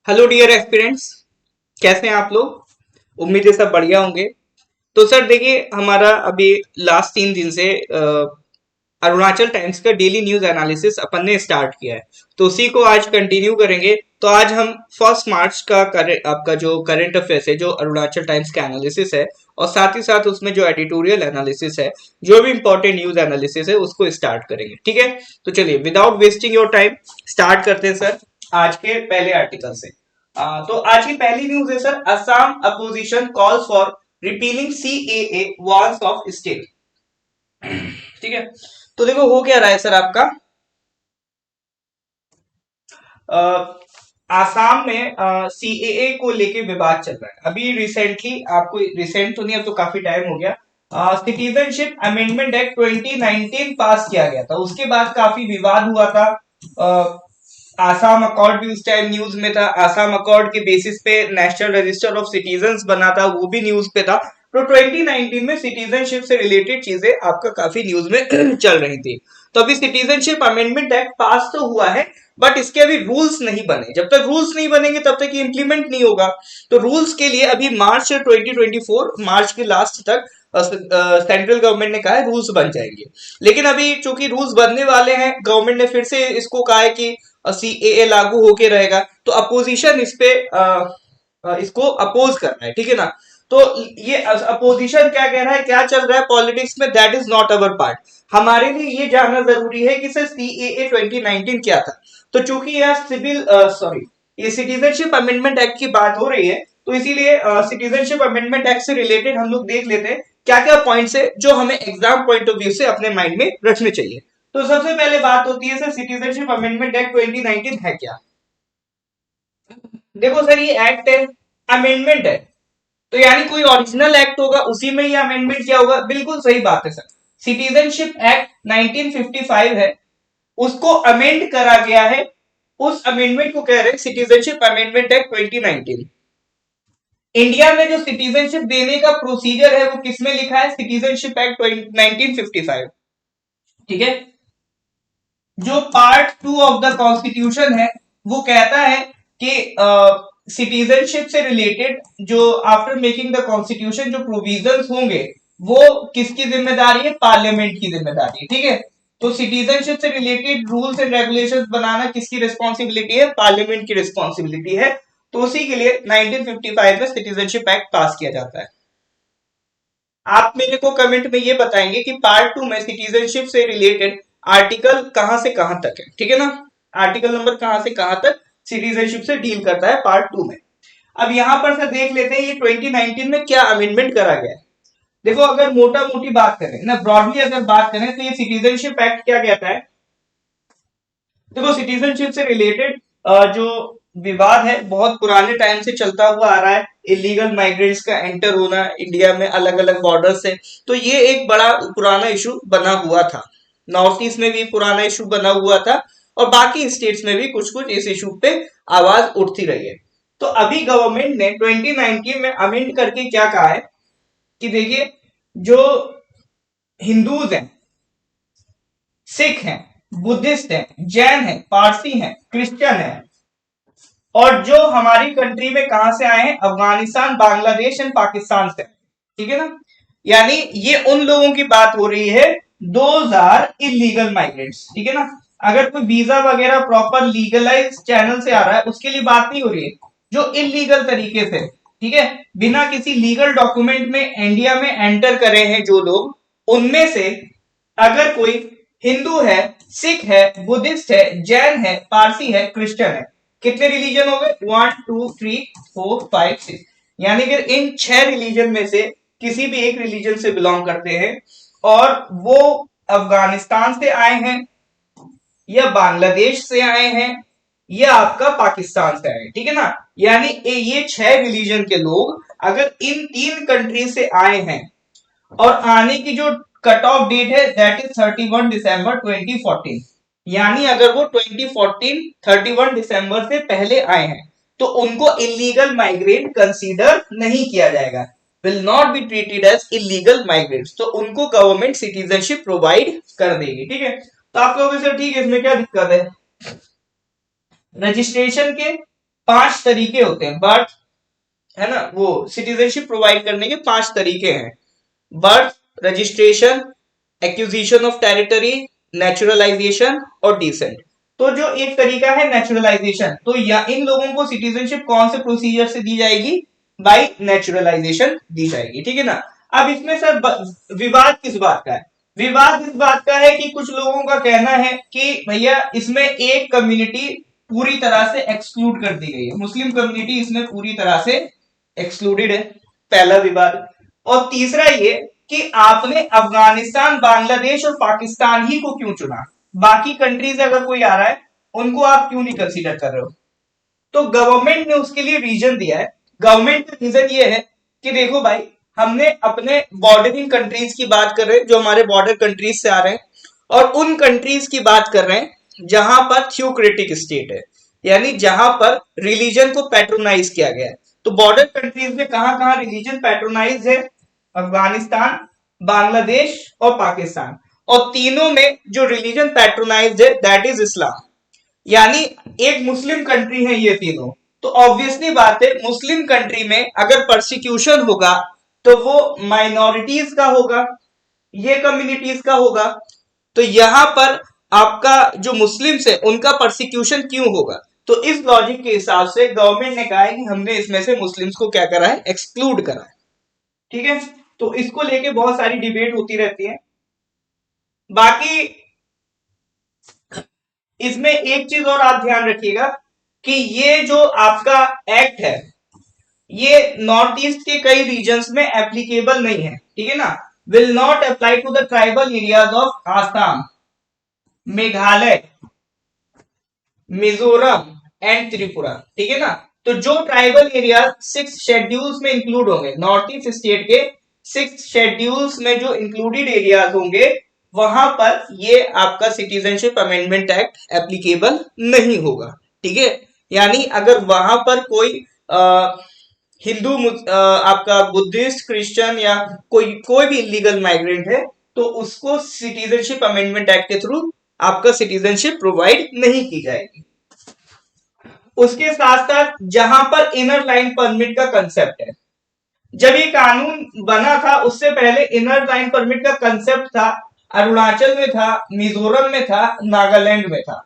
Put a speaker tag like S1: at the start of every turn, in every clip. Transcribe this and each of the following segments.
S1: Hello dear aspirants, कैसे हैं आप लोग। उम्मीद है सब बढ़िया होंगे। तो सर देखिए, हमारा अभी लास्ट 3 दिन से अरुणाचल टाइम्स का डेली न्यूज एनालिसिस अपन ने स्टार्ट किया है, तो उसी को आज कंटिन्यू करेंगे। तो आज हम 1 मार्च का आपका जो करंट अफेयर्स है, जो अरुणाचल टाइम्स का एनालिसिस है, और साथ ही साथ उसमें जो एडिटोरियल एनालिसिस है, जो भी इंपॉर्टेंट न्यूज एनालिसिस है, उसको स्टार्ट करेंगे। ठीक है, तो चलिए without wasting your time start करते हैं सर आज के पहले आर्टिकल से। तो आज की पहली न्यूज है sir, Assam opposition calls for repealing CAA walls of state. ठीक है, तो देखो हो क्या रहा है सर आपका। आसाम में सीएए को लेके विवाद चल रहा है। अभी रिसेंटली, आपको रिसेंट तो नहीं, अब तो काफी टाइम हो गया, सिटीजनशिप अमेंडमेंट एक्ट 2019 पास किया गया था। उसके बाद काफी विवाद हुआ था। आसाम अकॉर्ड भी उस टाइम न्यूज में था। आसाम अकॉर्ड के बेसिस पे नेशनल रजिस्टर ऑफ सिटीजन्स बना था, वो भी न्यूज पे था। तो 2019 में सिटीजनशिप से रिलेटेड चीजें आपका काफी न्यूज में चल रही थी। तो अभी सिटीजनशिप अमेंडमेंट एक्ट पास तो हुआ है, बट इसके अभी रूल्स नहीं बने। जब तक रूल्स नहीं बनेंगे तब तक ये इंप्लीमेंट नहीं होगा। तो रूल्स के लिए अभी मार्च 2024, मार्च के लास्ट तक सेंट्रल गवर्नमेंट ने कहा है रूल्स बन जाएंगे। लेकिन अभी चूंकि रूल्स बनने वाले हैं, गवर्नमेंट ने फिर से इसको कहा है कि सीएए लागू होके रहेगा, तो अपोजिशन इस पे इसको अपोज कर रहा है। ठीक है ना। तो ये अपोजिशन क्या कह रहा है, क्या चल रहा है पॉलिटिक्स में, that is not our part. हमारे लिए ये जानना जरूरी है कि सर सीएए 2019 क्या था। तो चूंकि यह ये सिटीजनशिप अमेंडमेंट एक्ट की बात हो रही है, तो इसीलिए सिटीजनशिप अमेंडमेंट एक्ट से रिलेटेड हम लोग देख लेते हैं क्या क्या पॉइंट्स है जो हमें एग्जाम पॉइंट ऑफ व्यू से अपने माइंड में रखने चाहिए। तो सबसे पहले बात होती है सर, सिटीजनशिप अमेंडमेंट एक्ट 2019 है क्या। देखो सर, ये एक्ट है, अमेंडमेंट है, तो यानी कोई ओरिजिनल एक्ट होगा, उसी में ये अमेंडमेंट क्या होगा। बिल्कुल सही बात है सर। सिटीजनशिप एक्ट 1955 है, उसको अमेंड करा गया है। उस अमेंडमेंट को कह रहे हैं सिटीजनशिप अमेंडमेंट एक्ट 2019। इंडिया में जो सिटीजनशिप देने का प्रोसीजर है वो किसमें लिखा है, सिटीजनशिप एक्ट 1955। ठीक है, जो पार्ट 2 ऑफ द कॉन्स्टिट्यूशन है वो कहता है कि सिटीजनशिप से रिलेटेड जो आफ्टर मेकिंग द कॉन्स्टिट्यूशन जो प्रोविजंस होंगे, वो किसकी जिम्मेदारी है, पार्लियामेंट की जिम्मेदारी है। ठीक है, तो सिटीजनशिप से रिलेटेड रूल्स एंड रेगुलेशंस बनाना किसकी रिस्पॉन्सिबिलिटी है, पार्लियामेंट की रिस्पॉन्सिबिलिटी है। तो उसी के लिए 1955 में सिटीजनशिप एक्ट पास किया जाता है। आप मेरे को कमेंट में ये बताएंगे कि पार्ट 2 में सिटीजनशिप से रिलेटेड आर्टिकल कहां से कहां तक है। ठीक है ना, आर्टिकल नंबर कहां से कहां तक सिटीजनशिप से डील करता है पार्ट 2 में। अब यहां पर से देख लेते हैं ये 2019 में क्या अमेंडमेंट करा गया है। देखो, अगर मोटा मोटी बात करें ना, ब्रॉडली अगर बात करें, तो ये सिटीजनशिप एक्ट क्या कहता है। देखो, सिटीजनशिप से रिलेटेड जो विवाद है बहुत पुराने टाइम से चलता हुआ आ रहा है। इलीगल माइग्रेंट्स का एंटर होना इंडिया में अलग अलग बॉर्डर से, तो ये एक बड़ा पुराना इशू बना हुआ था। नॉर्थ ईस्ट में भी पुराना इशू बना हुआ था, और बाकी स्टेट्स में भी कुछ कुछ इस इशू पे आवाज उठती रही है। तो अभी गवर्नमेंट ने 2019 में अमेंड करके क्या कहा है कि देखिए, जो हिंदूज हैं, सिख हैं, बुद्धिस्ट हैं, जैन हैं, पारसी हैं, क्रिश्चियन हैं, और जो हमारी कंट्री में कहां से आए हैं, अफगानिस्तान, बांग्लादेश एंड पाकिस्तान से। ठीक है ना, यानी ये उन लोगों की बात हो रही है, 2000 इलीगल माइग्रेंट्स। ठीक है ना, अगर कोई वीजा वगैरह प्रॉपर लीगलाइज चैनल से आ रहा है उसके लिए बात नहीं हो रही है, जो इलीगल तरीके से, ठीक है, बिना किसी लीगल डॉक्यूमेंट में इंडिया में एंटर करे हैं जो लोग, उनमें से अगर कोई हिंदू है, सिख है, बुद्धिस्ट है, जैन है, पारसी है, क्रिश्चियन है, कितने रिलीजन हो गए, 1 2 3 4 5 6, यानी कि इन 6 रिलीजन में से किसी भी एक रिलीजन से बिलोंग करते हैं, और वो अफगानिस्तान से आए हैं, या बांग्लादेश से आए हैं, या आपका पाकिस्तान से आए हैं। ठीक है ना, यानी ये 6 रिलीजन के लोग अगर इन 3 कंट्री से आए हैं, और आने की जो कट ऑफ डेट है दैट इज 31 दिसंबर 2014, यानी अगर वो 2014 31 दिसंबर से पहले आए हैं, तो उनको इलीगल माइग्रेंट कंसीडर नहीं किया जाएगा, will not be treated as illegal migrants. तो उनको गवर्नमेंट सिटीजनशिप प्रोवाइड कर देगी। ठीक है, तो आप कहोगे सर ठीक है, इसमें क्या दिक्कत है, रजिस्ट्रेशन के 5 तरीके होते हैं बर्थ, है ना, वो सिटीजनशिप प्रोवाइड करने के 5 तरीके हैं। Birth, registration, acquisition of territory, naturalisation और डिसेंट। तो जो एक तरीका है नेचुरलाइजेशन, तो या इन लोगों को सिटीजनशिप कौन से प्रोसीजर से दी जाएगी? बाय नेचुरलाइजेशन दी जाएगी, ठीक है ना। अब इसमें सर विवाद किस बात का है? विवाद इस बात का है कि कुछ लोगों का कहना है कि भैया इसमें एक कम्युनिटी पूरी तरह से एक्सक्लूड कर दी गई है, मुस्लिम कम्युनिटी इसमें पूरी तरह से एक्सक्लूडेड है, पहला विवाद। और तीसरा ये कि आपने अफगानिस्तान, बांग्लादेश और पाकिस्तान ही को क्यों चुना? बाकी कंट्रीज अगर कोई आ रहा है उनको आप क्यों नहीं कंसीडर कर रहे हो? तो गवर्नमेंट ने उसके लिए रीजन दिया है। गवर्नमेंट का रीजन ये है कि देखो भाई, हमने अपने बॉर्डरिंग कंट्रीज की बात कर रहे हैं, जो हमारे बॉर्डर कंट्रीज से आ रहे हैं, और उन कंट्रीज की बात कर रहे हैं जहां पर थियोक्रेटिक स्टेट है, यानी जहां पर रिलीजन को पैट्रोनाइज किया गया है। तो बॉर्डर कंट्रीज में कहां कहां रिलीजन पैट्रोनाइज है? अफगानिस्तान, बांग्लादेश और पाकिस्तान। और तीनों में जो रिलीजन पैट्रोनाइज है दैट इज इस्लाम, यानी एक मुस्लिम कंट्री है ये तीनों। तो ऑब्वियसली बात है, मुस्लिम कंट्री में अगर परसिक्यूशन होगा तो वो माइनॉरिटीज का होगा, ये कम्युनिटीज का होगा। तो यहां पर आपका जो मुस्लिम्स है उनका परसिक्यूशन क्यों होगा? तो इस लॉजिक के हिसाब से गवर्नमेंट ने कहा है कि हमने इसमें से मुस्लिम्स को क्या करा है? एक्सक्लूड करा है, ठीक है। तो इसको लेके बहुत सारी डिबेट होती रहती है। बाकी इसमें एक चीज और आप ध्यान रखिएगा कि ये जो आपका एक्ट है ये नॉर्थ ईस्ट के कई रीजन्स में एप्लीकेबल नहीं है, ठीक है ना। Will not apply to the tribal areas of Assam, Meghalaya, Mizoram and Tripura, ठीक है ना। तो जो ट्राइबल एरिया 6 शेड्यूल्स में इंक्लूड होंगे, नॉर्थ ईस्ट स्टेट के 6 शेड्यूल्स में जो इंक्लूडेड एरियाज होंगे, वहां पर ये आपका सिटीजनशिप अमेंडमेंट एक्ट एप्लीकेबल नहीं होगा, ठीक है। यानी अगर वहां पर कोई हिंदू, आपका बुद्धिस्ट, क्रिश्चियन या कोई कोई भी इलीगल माइग्रेंट है, तो उसको सिटीजनशिप अमेंडमेंट एक्ट के थ्रू आपका सिटीजनशिप प्रोवाइड नहीं की जाएगी। उसके साथ साथ जहां पर इनर लाइन परमिट का कंसेप्ट है, जब ये कानून बना था उससे पहले इनर लाइन परमिट का कंसेप्ट था, अरुणाचल में था, मिजोरम में था, नागालैंड में था,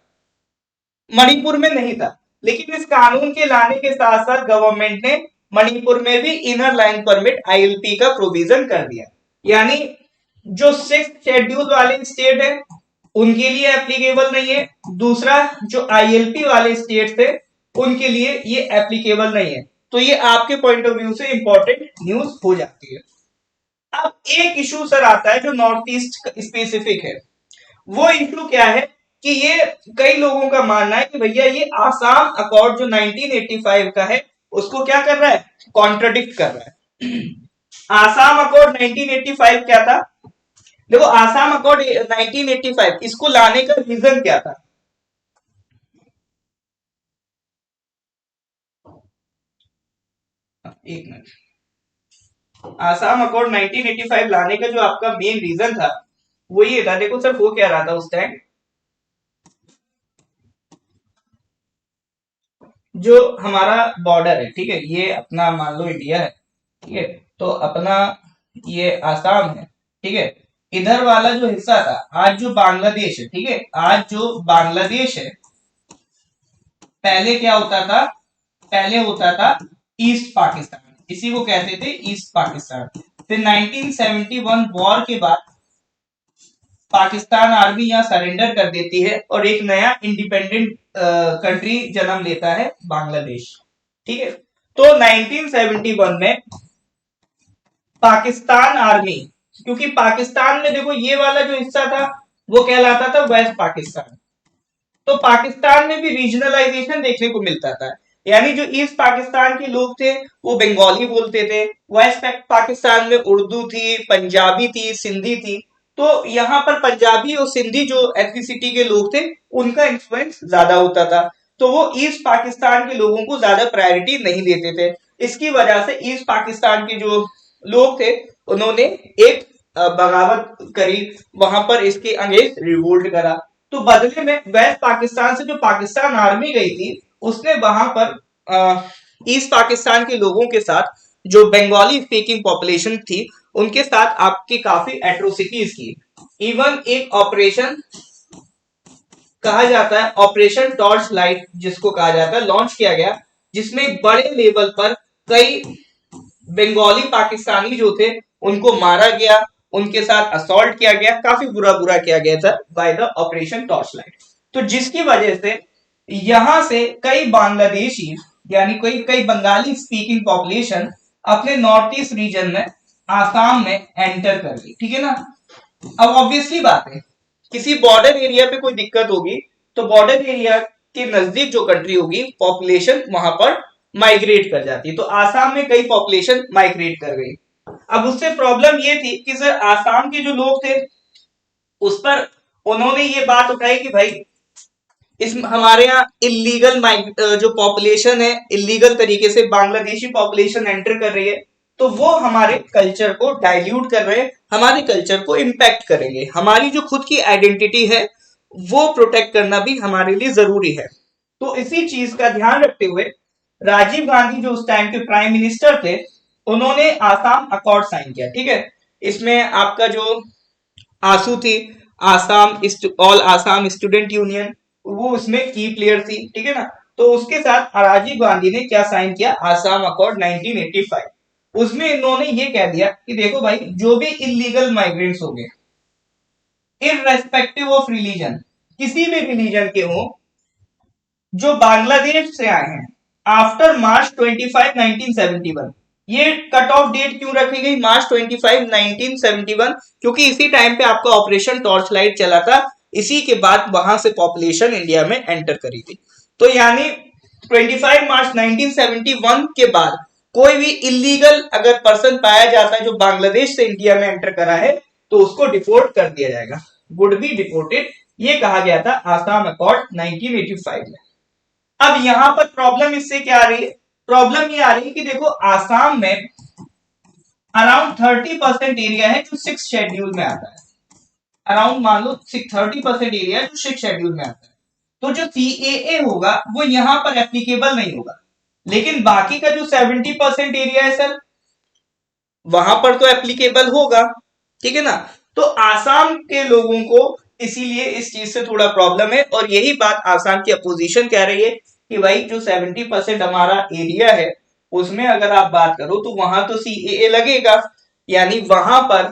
S1: मणिपुर में नहीं था। लेकिन इस कानून के लाने के साथ साथ गवर्नमेंट ने मणिपुर में भी इनर लाइन परमिट आईएलपी का प्रोविजन कर दिया, यानी जो 6 शेड्यूल वाले स्टेट है उनके लिए एप्लीकेबल नहीं है, दूसरा जो आईएलपी वाले स्टेट थे उनके लिए ये एप्लीकेबल नहीं है। तो ये आपके पॉइंट ऑफ व्यू से इंपॉर्टेंट न्यूज हो जाती है। अब एक इशू सर आता है जो नॉर्थ ईस्ट स्पेसिफिक है। वो इशू क्या है कि ये कई लोगों का मानना है कि भैया ये आसाम अकॉर्ड जो 1985 का है उसको क्या कर रहा है? कॉन्ट्रडिक्ट कर रहा है। आसाम अकॉर्ड 1985 क्या था? देखो, आसाम अकॉर्ड 1985 इसको लाने का रीजन क्या था? एक मिनट। आसाम अकॉर्ड 1985 लाने का जो आपका मेन रीजन था वो ये था, देखो सर, वो क्या रहा था उस टाइम, जो हमारा बॉर्डर है, ठीक है, ये अपना मान लो इंडिया है, ठीक है, तो अपना ये आसाम है, ठीक है। इधर वाला जो हिस्सा था, आज जो बांग्लादेश है, ठीक है, आज जो बांग्लादेश है, पहले क्या होता था? पहले होता था ईस्ट पाकिस्तान, इसी को कहते थे ईस्ट पाकिस्तान। फिर 1971 वॉर के बाद पाकिस्तान आर्मी यहां सरेंडर कर देती है और एक नया इंडिपेंडेंट कंट्री जन्म लेता है, बांग्लादेश, ठीक है। तो 1971 में पाकिस्तान आर्मी, क्योंकि पाकिस्तान में देखो ये वाला जो हिस्सा था वो कहलाता था वेस्ट पाकिस्तान, तो पाकिस्तान में भी रीजनलाइजेशन देखने को मिलता था, यानी जो ईस्ट पाकिस्तान के लोग थे वो बंगाली बोलते थे, वेस्ट पाकिस्तान में उर्दू थी, पंजाबी थी, सिंधी थी। तो यहां पर पंजाबी और सिंधी जो एथनिसिटी के लोग थे उनका इन्फ्लुएंस ज्यादा होता था, तो वो ईस्ट पाकिस्तान के लोगों को ज्यादा प्रायोरिटी नहीं देते थे। इसकी वजह से ईस्ट पाकिस्तान के जो लोग थे उन्होंने एक बगावत करी, वहां पर इसके अगेंस्ट रिवोल्ट करा। तो बदले में वेस्ट पाकिस्तान से जो पाकिस्तान आर्मी गई थी उसने वहां पर ईस्ट पाकिस्तान के लोगों के साथ, जो बंगाली स्पीकिंग पॉपुलेशन थी, उनके साथ आपकी काफी एट्रोसिटीज की। इवन एक ऑपरेशन कहा जाता है, ऑपरेशन टॉर्च लाइट जिसको कहा जाता है, लॉन्च किया गया, जिसमें बड़े लेवल पर कई बंगाली पाकिस्तानी जो थे उनको मारा गया, उनके साथ असॉल्ट किया गया, काफी बुरा बुरा किया गया था by the operation torch light. तो जिसकी वजह से यहां से कई बांग्लादेशी, यानी कोई कई बंगाली स्पीकिंग पॉपुलेशन अपने नॉर्थ ईस्ट रीजन में, आसाम में एंटर कर गई। ठीक है ना। अब ऑब्वियसली बात है, किसी बॉर्डर एरिया पे कोई दिक्कत होगी तो बॉर्डर एरिया के नजदीक जो कंट्री होगी, पॉपुलेशन वहां पर माइग्रेट कर जाती है। तो आसाम में कई पॉपुलेशन माइग्रेट कर गई। अब उससे प्रॉब्लम ये थी कि सर आसाम के जो लोग थे उस पर उन्होंने ये बात उठाई कि भाई इस हमारे यहाँ इलीगल जो पॉपुलेशन है, इलीगल तरीके से बांग्लादेशी पॉपुलेशन एंटर कर रही है, तो वो हमारे कल्चर को डाइल्यूट कर रहे हैं, हमारे कल्चर को इम्पैक्ट करेंगे। हमारी जो खुद की आइडेंटिटी है वो प्रोटेक्ट करना भी हमारे लिए जरूरी है। तो इसी चीज का ध्यान रखते हुए राजीव गांधी जो उस टाइम के प्राइम मिनिस्टर थे, उन्होंने आसाम अकॉर्ड साइन किया। ठीक है। इसमें आपका जो आंसू थी, Assam all Assam student union, वो उसमें की प्लेयर थी। ठीक है ना। तो उसके साथ राजीव गांधी ने क्या साइन किया, आसाम अकॉर्ड 1985। उसमें इन्होंने ये कह दिया कि देखो भाई, जो भी इलीगल माइग्रेंट्स हो गए, इररेस्पेक्टिव ऑफ रिलीजन, किसी भी रिलीजन के हो, जो बांग्लादेश से आए हैं आफ्टर मार्च 25 1971, ये कट ऑफ डेट क्यों रखी गई मार्च 25 1971, क्योंकि इसी टाइम पे आपका ऑपरेशन टॉर्च लाइट चला था। इसी के बाद वहां से पॉपुलेशन इंडिया में एंटर करी थी। तो यानी 25 मार्च 1971 के बाद कोई भी इलीगल अगर पर्सन पाया जाता है जो बांग्लादेश से इंडिया में एंटर करा है, तो उसको डिपोर्ट कर दिया जाएगा, वुड बी डिपोर्टेड। ये कहा गया था आसाम अकॉर्ड 1985 में। अब यहां पर प्रॉब्लम इससे क्या आ रही है, प्रॉब्लम ये आ रही है कि देखो आसाम में अराउंड 30% एरिया है जो 6 शेड्यूल में आता है। अराउंड मान लो 30% एरिया जो 6 शेड्यूल में आता है। तो जो सीएए होगा वो यहां पर एप्लीकेबल नहीं होगा, लेकिन बाकी का जो 70% एरिया है सर, वहां पर तो एप्लीकेबल होगा। ठीक है ना। तो आसाम के लोगों को इसीलिए इस चीज से थोड़ा प्रॉब्लम है, और यही बात आसाम की अपोजिशन कह रही है कि भाई जो 70% हमारा एरिया है उसमें अगर आप बात करो तो वहां तो सीएए लगेगा, यानी वहां पर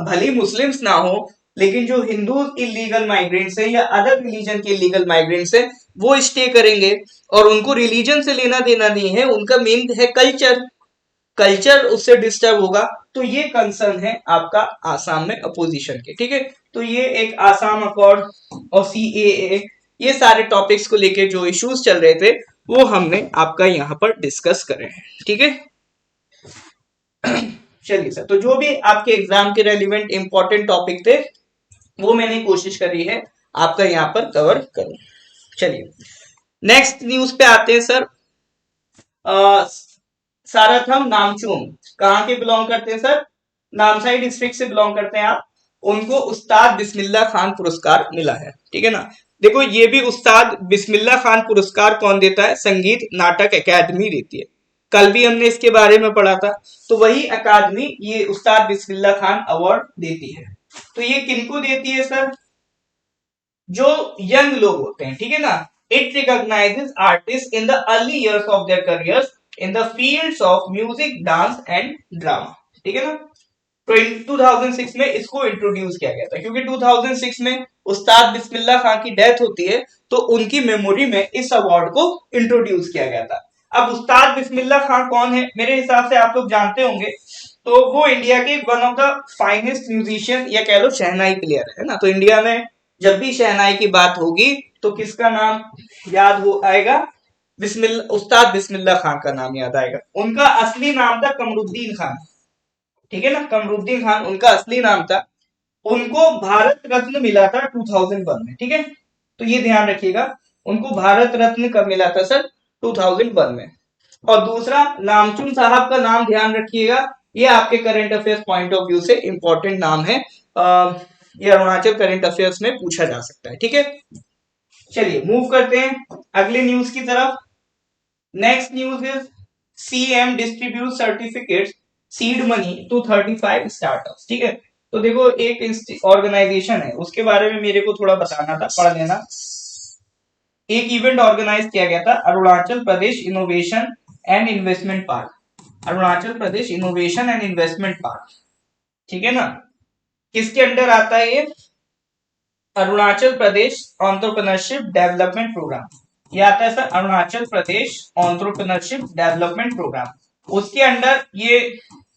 S1: भले मुस्लिम्स ना हो, लेकिन जो हिंदू इलीगल माइग्रेंट्स है या अदर रिलीजन के इलीगल माइग्रेंट्स है वो स्टे करेंगे, और उनको रिलीजन से लेना देना नहीं है, उनका मेन है कल्चर, कल्चर उससे डिस्टर्ब होगा। तो ये कंसर्न है आपका आसाम में अपोजिशन के। ठीक है। तो ये एक आसाम अकॉर्ड और सीएए, ये सारे टॉपिक्स को लेके जो इश्यूज चल रहे थे वो हमने आपका यहाँ पर डिस्कस करे हैं। ठीक है। चलिए सर, तो जो भी आपके एग्जाम के रेलिवेंट इंपॉर्टेंट टॉपिक थे वो मैंने कोशिश करी है आपका यहाँ पर कवर करूं। चलिए नेक्स्ट न्यूज पे आते हैं सर। साराथम नामचुम कहां के बिलोंग करते हैं सर, नामसाई डिस्ट्रिक्ट से बिलोंग करते हैं आप। उनको उस्ताद बिस्मिल्लाह खान पुरस्कार मिला है। ठीक है ना। देखो ये भी उस्ताद बिस्मिल्लाह खान पुरस्कार कौन देता है, संगीत नाटक अकादमी देती है। कल भी हमने इसके बारे में पढ़ा था। तो वही अकादमी ये उस्ताद बिस्मिल्लाह खान अवार्ड देती है। तो ये किनको देती है सर, जो यंग लोग होते हैं। ठीक है ना। It recognises artist in the early years of their careers in the fields of music, dance and drama. ठीक है ना। तो 2006 में इसको इंट्रोड्यूस किया गया था, क्योंकि 2006 में उस्ताद बिस्मिल्लाह खान की डेथ होती है, तो उनकी मेमोरी में इस अवार्ड को इंट्रोड्यूस किया गया था। अब उस्ताद बिस्मिल्लाह खान कौन है, मेरे हिसाब से आप लोग जानते होंगे। तो वो इंडिया के one of the finest musician या कह लो शहनाई प्लेयर है ना। तो इंडिया में जब भी शहनाई की बात होगी तो किसका नाम याद हो आएगा, उस्ताद बिस्मिल्लाह खान का नाम याद आएगा। उनका असली नाम था कमरुद्दीन खान। ठीक है ना। कमरुद्दीन खान उनका असली नाम था। उनको भारत रत्न मिला था 2001 में। ठीक है। तो ये ध्यान रखिएगा, उनको भारत रत्न कब मिला था सर, 2001 में। और दूसरा नामचुम साहब का नाम ध्यान रखिएगा, ये आपके current affairs point of view से इंपॉर्टेंट नाम है। ये अरुणाचल करंट अफेयर्स में पूछा जा सकता है। ठीक है। चलिए मूव करते हैं अगले न्यूज की तरफ। Next news is CM distribute certificates seed money to 35 startups. ठीक है, तो देखो एक ऑर्गेनाइजेशन है, उसके बारे में मेरे को थोड़ा बताना था, पढ़ लेना। एक इवेंट ऑर्गेनाइज किया गया था, Arunachal Pradesh innovation and investment park. Arunachal Pradesh innovation and investment park, ठीक है ना। किसके अंडर आता है ये? Arunachal Pradesh entrepreneurship development programme. ये आता है sir Arunachal Pradesh entrepreneurship development programme. उसके अंडर ये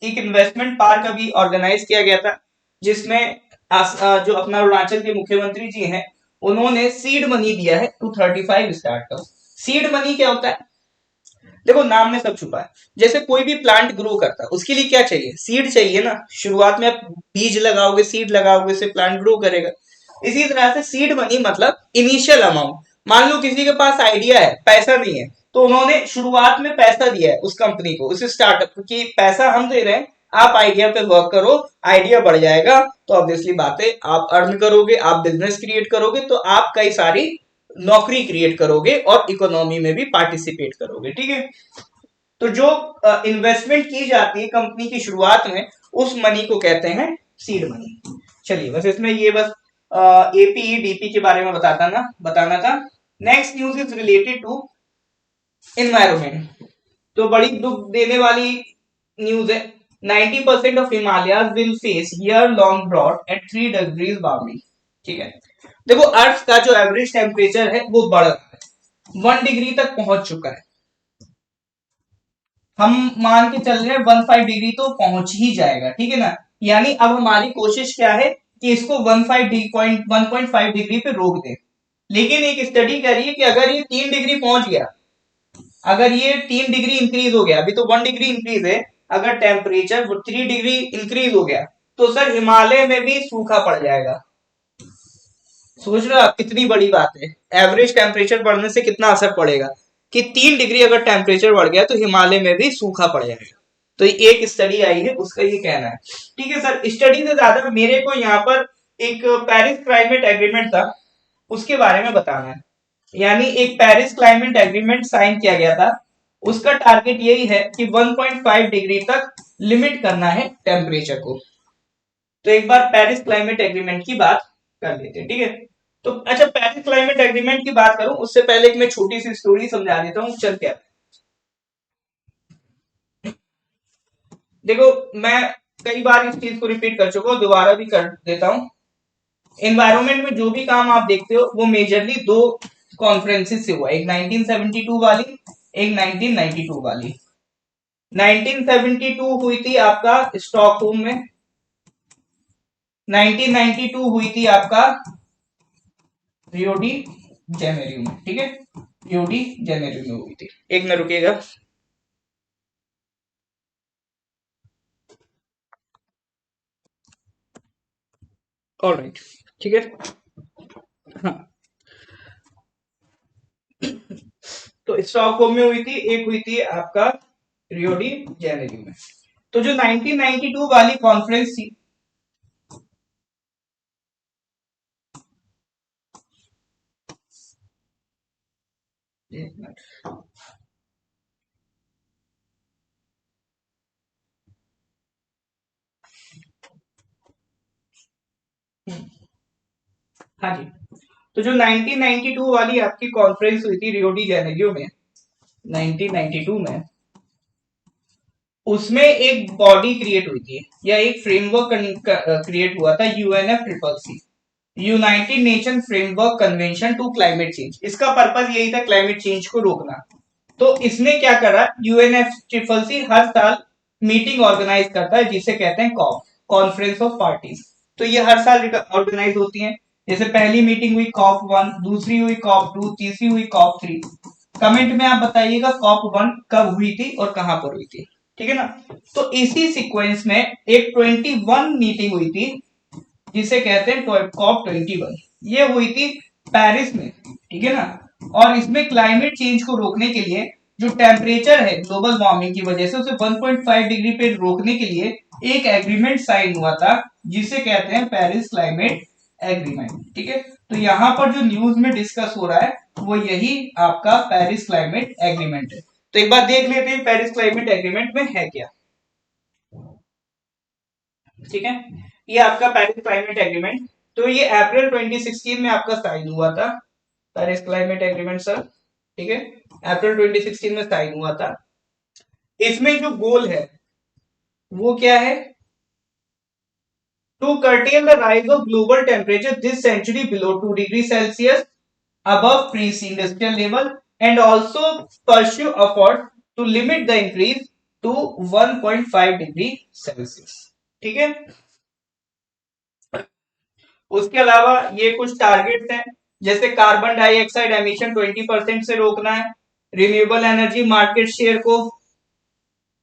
S1: एक इन्वेस्टमेंट पार्क अभी ऑर्गेनाइज किया गया था, जिसमें जो अपना अरुणाचल के मुख्यमंत्री जी हैं, उन्होंने सीड मनी दिया है टू 35 स्टार्टअप। सीड मनी क्या होता है? देखो नाम में सब छुपा है। जैसे कोई भी प्लांट ग्रो करता है, उसके लिए क्या चाहिए? सीड चाहिए ना। शुरुआत में आप बीज लगाओगे, सीड लगाओगे, से प्लांट ग्रो करेगा। इसी तरह से सीड मनी मतलब इनिशियल अमाउंट। मान लो किसी के पास आइडिया है, पैसा नहीं है, तो उन्होंने शुरुआत में पैसा दिया है उस कंपनी को, उस स्टार्टअप को, कि पैसा हम दे रहे हैं, आप आइडिया पे वर्क करो, आइडिया बढ़ जाएगा तो ऑब्वियसली बात है आप अर्न करोगे, आप बिजनेस क्रिएट करोगे, तो आप कई सारी नौकरी क्रिएट करोगे और इकोनॉमी में भी पार्टिसिपेट करोगे। ठीक है, तो जो इन्वेस्टमेंट की जाती है कंपनी की शुरुआत में, उस मनी को कहते हैं सीड मनी। चलिए, बस इसमें ये बस एपीई डीपी के बारे में बताना था। Next news is related to environment. तो बड़ी दुख देने वाली न्यूज है। 90% of Himalayas will face year long drought at 3 degrees warming. ठीक है, देखो अर्थ का जो एवरेज टेम्परेचर है वो बढ़ रहा है, 1 डिग्री तक पहुंच चुका है। हम मान के चल रहे हैं 15 डिग्री तो पहुंच ही जाएगा। ठीक है ना, यानी अब हमारी कोशिश क्या है कि इसको 1.5 डिग्री पे रोक दे। लेकिन एक स्टडी कह रही है कि अगर ये 3 डिग्री पहुंच गया, अगर ये 3 डिग्री इंक्रीज हो गया, अभी तो 1 डिग्री इंक्रीज है, अगर टेम्परेचर 3 डिग्री इंक्रीज हो गया, तो सर हिमालय में भी सूखा पड़ जाएगा। सोच रहे हो आप कितनी बड़ी बात है? एवरेज टेम्परेचर बढ़ने से कितना असर पड़ेगा कि 3 डिग्री अगर टेम्परेचर बढ़ गया तो हिमालय में भी सूखा पड़ जाएगा। तो एक स्टडी आई है, उसका ये कहना है। ठीक है सर, स्टडी से ज्यादा मेरे को यहाँ पर एक पेरिस क्लाइमेट एग्रीमेंट था, उसके बारे में बताना है। यानी एक पेरिस क्लाइमेट एग्रीमेंट साइन किया गया था, उसका टारगेट यही है कि 1.5 डिग्री तक लिमिट करना है टेम्परेचर को। तो एक बार पेरिस क्लाइमेट एग्रीमेंट की बात कर लेते हैं। ठीक है, तो अच्छा, पेरिस क्लाइमेट एग्रीमेंट की बात करूं उससे पहले एक मैं छोटी सी स्टोरी समझा देता हूं। चल क्या, देखो मैं कई बार इस चीज को रिपीट कर चुका हूं, दोबारा भी कर देता हूं। एनवायरमेंट में जो भी काम आप देखते हो वो मेजरली दो कॉन्फ्रेंसिस से हुआ, एक 1972 वाली, एक 1992 वाली। 1972 हुई थी आपका स्टॉकहोम में, 1992 हुई थी आपका रियो डी जेनेरियो में। ठीक है, रियो डी जेनेरियो में हुई थी। एक मिनट रुकिएगा। ऑलराइट, ठीक है। हाँ, तो स्टॉकहोम में हुई थी, एक हुई थी आपका रियो डी जेनेरियो में। तो जो 1992 वाली कॉन्फ्रेंस थी, एक मिनट, हाँ जी, तो जो 1992 वाली आपकी कॉन्फ्रेंस हुई थी रियो डी जेनेरियो में 1992 में, उसमें एक बॉडी क्रिएट हुई थी या एक फ्रेमवर्क क्रिएट हुआ था, UNF triple C, United Nation framework convention to climate change. इसका पर्पस यही था क्लाइमेट चेंज को रोकना। तो इसने क्या करा, यूएनएफ ट्रिपल सी हर साल मीटिंग ऑर्गेनाइज करता है, जिसे कहते हैं कॉप, कॉन्फ्रेंस ऑफ पार्टीज। तो ये हर साल ऑर्गेनाइज होती है। जैसे पहली मीटिंग हुई कॉप 1, दूसरी हुई कॉप 2, तीसरी हुई कॉप 3। कमेंट में आप बताइएगा कॉप 1 कब हुई थी और कहां पर हुई थी। ठीक है ना, तो इसी सीक्वेंस में एक 21 मीटिंग हुई थी, जिसे कहते हैं कॉप 21। ये हुई थी पेरिस में। ठीक है ना, और इसमें क्लाइमेट चेंज को रोकने के लिए, जो टेम्परेचर है ग्लोबल वार्मिंग की वजह से उसे 1.5 डिग्री पे रोकने के लिए एक एग्रीमेंट साइन हुआ था, जिसे कहते हैं पेरिस क्लाइमेट एग्रीमेंट। ठीक है, तो यहां पर जो न्यूज में डिस्कस हो रहा है वो यही आपका पेरिस क्लाइमेट एग्रीमेंट है। तो एक बार देख लेते हैं पेरिस क्लाइमेट एग्रीमेंट में है क्या। ठीक है, ये आपका पेरिस क्लाइमेट एग्रीमेंट, तो ये अप्रैल 2016 में आपका साइन हुआ था, पेरिस क्लाइमेट एग्रीमेंट सर। ठीक है, अप्रैल 2016 में साइन हुआ था। इसमें जो गोल है वो क्या है, to curtail the rise of global temperature this century below 2 degrees Celsius above pre-industrial level and also pursue efforts to limit the increase to 1.5 degree Celsius। ठीक है, उसके अलावा ये कुछ टारगेट्स हैं, जैसे कार्बन डाइऑक्साइड एमिशन 20% से रोकना है, रिन्यूएबल एनर्जी मार्केट शेयर को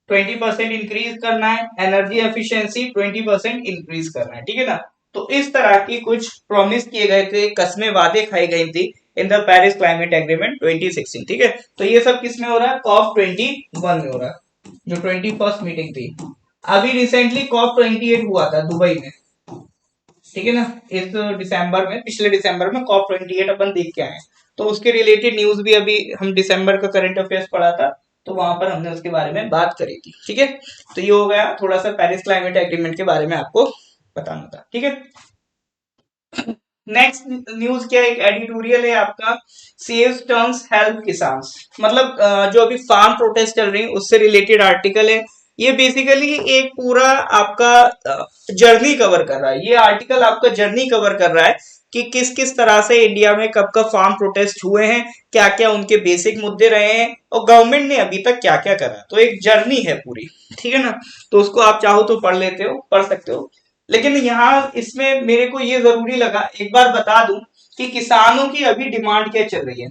S1: 20% इंक्रीज करना है, एनर्जी एफिशिएंसी 20% इंक्रीज करना है। ठीक है ना, तो इस तरह की कुछ प्रॉमिस किए गए थे, कस्में वादे खाई गई थी in the Paris climate agreement 2016। ठीक है, तो ये सब किस में हो रहा है, कॉप 21 में हो रहा है, जो 21st मीटिंग थी। अभी रिसेंटली कॉप 28 हुआ था दुबई में। ठीक है ना, इस दिसंबर में, पिछले दिसंबर में कॉप 28 अपन देख के आए, तो उसके रिलेटेड न्यूज भी अभी हम दिसंबर का करंट अफेयर्स पढ़ा था, तो वहां पर हमने उसके बारे में बात करी थी। ठीक है, तो ये हो गया थोड़ा सा पेरिस क्लाइमेट एग्रीमेंट के बारे में आपको बताना था। ठीक है, नेक्स्ट न्यूज क्या है, एक एडिटोरियल है आपका, सेव्स टर्न्स हेल्प किसान, मतलब जो अभी फार्म प्रोटेस्ट चल रही है उससे रिलेटेड आर्टिकल है। ये बेसिकली एक पूरा आपका जर्नी कवर कर रहा है, ये आर्टिकल आपका जर्नी कवर कर रहा है कि किस किस तरह से इंडिया में कब कब फार्म प्रोटेस्ट हुए हैं, क्या क्या उनके बेसिक मुद्दे रहे हैं और गवर्नमेंट ने अभी तक क्या क्या करा, तो एक जर्नी है पूरी। ठीक है ना, तो उसको आप चाहो तो पढ़ लेते हो, पढ़ सकते हो। लेकिन यहाँ इसमें मेरे को ये जरूरी लगा एक बार बता दूं कि किसानों की अभी डिमांड क्या चल रही है।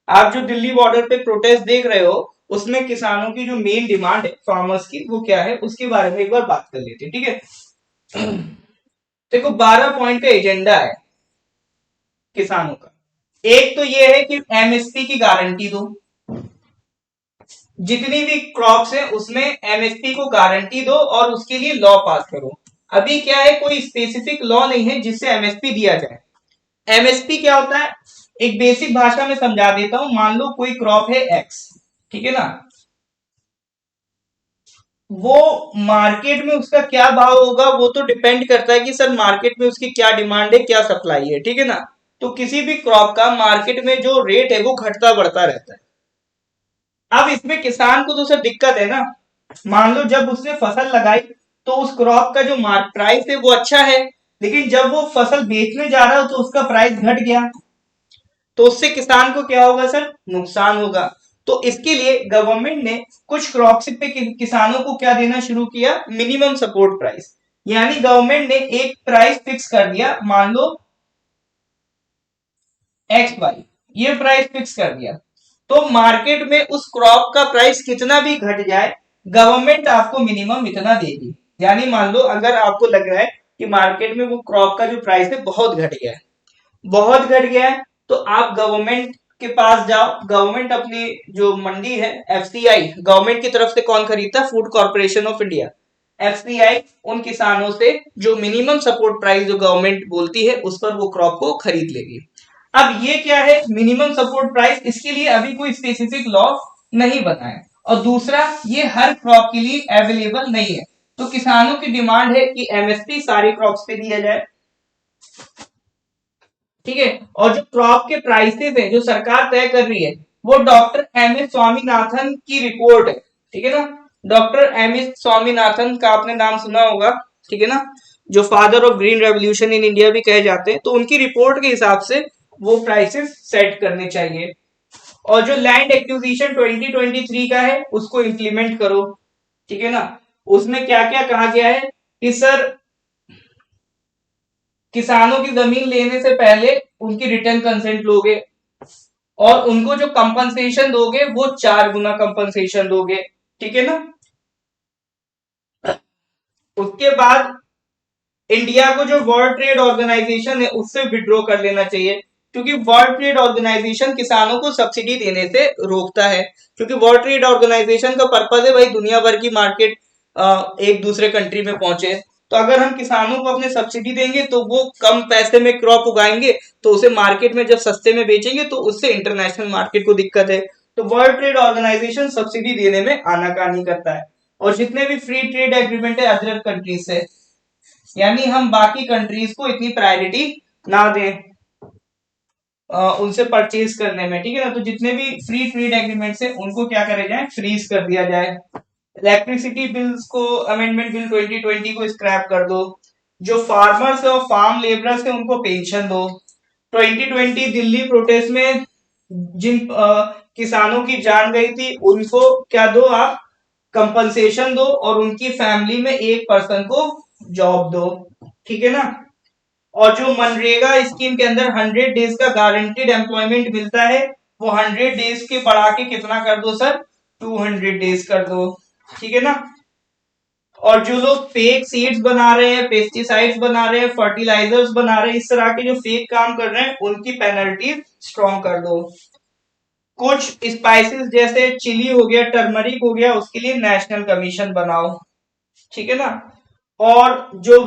S1: आप जो दिल्ली बॉर्डर पे प्रोटेस्ट देख रहे हो उसमें किसानों की जो मेन डिमांड है फार्मर्स की वो क्या है, उसके बारे में एक बार बात कर लेते हैं। ठीक है, देखो 12 पॉइंट का एजेंडा है किसानों का। एक तो ये है कि एमएसपी की गारंटी दो, जितनी भी क्रॉप्स है उसमें एमएसपी को गारंटी दो और उसके लिए लॉ पास करो। अभी क्या है, कोई स्पेसिफिक लॉ नहीं है जिससे एमएसपी दिया जाए। एमएसपी क्या होता है, एक बेसिक भाषा में समझा देता हूं, मान लो कोई क्रॉप है एक्स, ठीक है ना, वो मार्केट में उसका क्या भाव होगा वो तो डिपेंड करता है कि सर मार्केट में उसकी क्या डिमांड है, क्या सप्लाई है। ठीक है ना, तो किसी भी क्रॉप का मार्केट में जो रेट है वो घटता बढ़ता रहता है। अब इसमें किसान को तो सर दिक्कत है ना, मान लो जब उसने फसल लगाई तो उस क्रॉप का जो मार्क प्राइस है वो अच्छा है, लेकिन जब वो फसल बेचने जा रहा हो तो उसका प्राइस घट गया, तो उससे किसान को क्या होगा सर, नुकसान होगा। तो इसके लिए गवर्नमेंट ने कुछ क्रॉप्स पे किसानों को क्या देना शुरू किया, मिनिमम सपोर्ट प्राइस, यानी गवर्नमेंट ने एक प्राइस फिक्स कर दिया, मान लो एक्स वाई, ये प्राइस फिक्स कर दिया, तो मार्केट में उस क्रॉप का प्राइस कितना भी घट जाए गवर्नमेंट आपको मिनिमम इतना देगी। यानी मान लो अगर आपको लग रहा है कि मार्केट में वो क्रॉप का जो प्राइस है बहुत घट गया है, बहुत घट गया है, तो आप गवर्नमेंट के पास जाओ। गवर्नमेंट अपनी जो मंडी है एफसीआई, गवर्नमेंट की तरफ से कौन खरीदता है, food corporation of India, FCI उन किसानों से जो मिनिमम सपोर्ट प्राइस जो गवर्नमेंट बोलती है उस पर वो क्रॉप को खरीद लेगी। अब ये क्या है मिनिमम सपोर्ट प्राइस, इसके लिए अभी कोई स्पेसिफिक लॉ नहीं बना है, और दूसरा ये हर क्रॉप के लिए अवेलेबल नहीं है। तो किसानों की डिमांड है कि एमएसपी सारे क्रॉप्स पे दिया जाए। ठीक है, और जो क्रॉप के प्राइसेस है जो सरकार तय कर रही है वो डॉक्टर एम एस स्वामीनाथन की रिपोर्ट है। ठीक है ना, डॉक्टर एम एस स्वामीनाथन का आपने नाम सुना होगा, ठीक है ना, जो father of green revolution in India भी कहे जाते हैं, तो उनकी रिपोर्ट के हिसाब से वो प्राइसेस सेट करने चाहिए। और जो लैंड एक्विजिशन 2023 का है उसको इंप्लीमेंट करो। ठीक है ना, उसमें क्या क्या कहा गया है कि सर किसानों की जमीन लेने से पहले उनकी रिटर्न कंसेंट लोगे और उनको जो कंपनसेशन दोगे वो 4 गुना कंपनसेशन दोगे। ठीक है ना, उसके बाद इंडिया को जो वर्ल्ड ट्रेड ऑर्गेनाइजेशन है उससे विड्रॉ कर लेना चाहिए, क्योंकि वर्ल्ड ट्रेड ऑर्गेनाइजेशन किसानों को सब्सिडी देने से रोकता है, क्योंकि वर्ल्ड ट्रेड ऑर्गेनाइजेशन का पर्पज है भाई दुनिया भर की मार्केट एक दूसरे कंट्री में पहुंचे। तो अगर हम किसानों को अपने सब्सिडी देंगे तो वो कम पैसे में क्रॉप उगाएंगे, तो उसे मार्केट में जब सस्ते में बेचेंगे तो उससे इंटरनेशनल मार्केट को दिक्कत है। तो वर्ल्ड ट्रेड ऑर्गेनाइजेशन सब्सिडी देने में आनाकानी करता है। और जितने भी फ्री ट्रेड एग्रीमेंट है अदर कंट्रीज से, यानी हम बाकी कंट्रीज को इतनी प्रायोरिटी ना दें उनसे परचेज करने में, ठीक है ना। तो जितने भी फ्री ट्रेड एग्रीमेंट्स है उनको क्या करे जाए, फ्रीज कर दिया जाए। इलेक्ट्रिसिटी बिल्स को अमेंडमेंट बिल 2020 को स्क्रैप कर दो। जो फार्मर्स है और फार्म लेबरर्स है उनको पेंशन दो। 2020 दिल्ली प्रोटेस्ट में जिन किसानों की जान गई थी उनको क्या दो आप, कंपनसेशन दो, और उनकी फैमिली में एक पर्सन को जॉब दो, ठीक है ना। और जो मनरेगा स्कीम के अंदर 100 डेज का गारंटीड एम्प्लॉयमेंट मिलता है, वो 100 डेज के बढ़ा के कितना कर दो सर, 200 डेज कर दो, ठीक है ना। और जो लोग फेक सीड्स बना रहे हैं, पेस्टिसाइड्स बना रहे हैं, फर्टिलाइजर्स बना रहे हैं, इस तरह के जो फेक काम कर रहे हैं उनकी पेनल्टी स्ट्रॉन्ग कर दो। कुछ स्पाइसेस जैसे चिली हो गया, टर्मरिक हो गया, उसके लिए नेशनल कमीशन बनाओ, ठीक है ना। और जो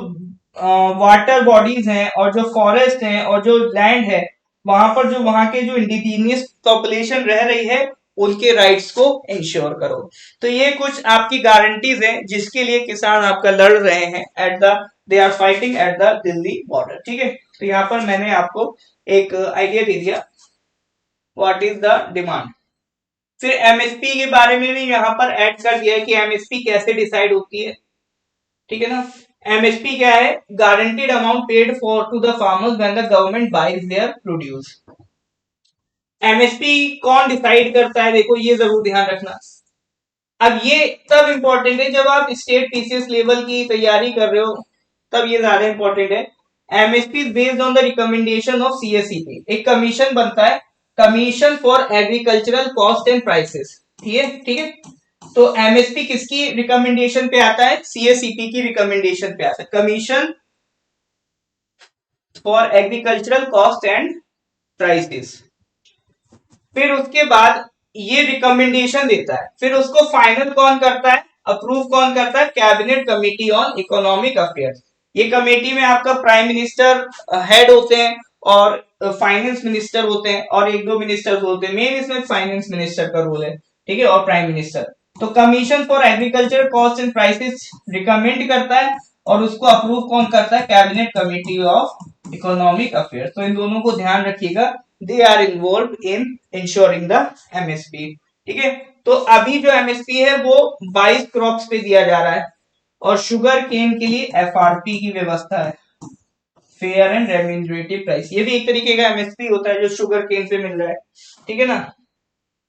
S1: वाटर बॉडीज हैं और जो फॉरेस्ट हैं और जो लैंड है वहां पर जो वहां के जो इंडिजीनियस पॉपुलेशन रह रही है उनके राइट्स को इंश्योर करो। तो ये कुछ आपकी गारंटीज हैं जिसके लिए किसान आपका लड़ रहे हैं at the, they are fighting at the Delhi border, ठीक है। तो यहाँ पर मैंने आपको एक आइडिया दे दिया व्हाट इज द डिमांड। फिर एमएसपी के बारे में भी यहाँ पर ऐड कर दिया है कि एमएसपी कैसे डिसाइड होती है, ठीक है ना। एमएसपी क्या है, guaranteed amount paid for to the farmers when the government buys their produce. MSP कौन डिसाइड करता है, देखो ये जरूर ध्यान रखना। अब ये तब इंपॉर्टेंट है जब आप स्टेट पीसीएस लेवल की तैयारी कर रहे हो, तब ये ज्यादा इंपॉर्टेंट है। MSP is based on the recommendation of CSEP. एक कमीशन बनता है, commission for agricultural cost and prices, ठीक है। तो एमएसपी किसकी रिकमेंडेशन पे आता है, सीएसईपी की रिकमेंडेशन पे आता है, commission for agricultural cost and prices. फिर उसके बाद ये रिकमेंडेशन देता है, फिर उसको फाइनल कौन करता है, अप्रूव कौन करता है, cabinet committee on economic affairs. ये कमेटी में आपका प्राइम मिनिस्टर हेड होते हैं और फाइनेंस मिनिस्टर होते हैं और एक दो मिनिस्टर्स होते हैं, मेन इसमें फाइनेंस मिनिस्टर का रोल है, ठीक है, और प्राइम मिनिस्टर। तो commission for agriculture cost and prices recommend करता है और उसको अप्रूव कौन करता है, cabinet committee of economic affairs. तो इन दोनों को ध्यान रखिएगा, they are involve in ensuring the MSP, ठीक है। तो अभी जो एमएसपी है वो 22 क्रॉप्स पे दिया जा रहा है और शुगर केन के लिए एफआरपी की व्यवस्था है, फेयर एंड रेम्यूनरेटिव प्राइस। ये भी एक तरीके का एमएसपी होता है जो शुगर केन पे मिल रहा है, ठीक है ना।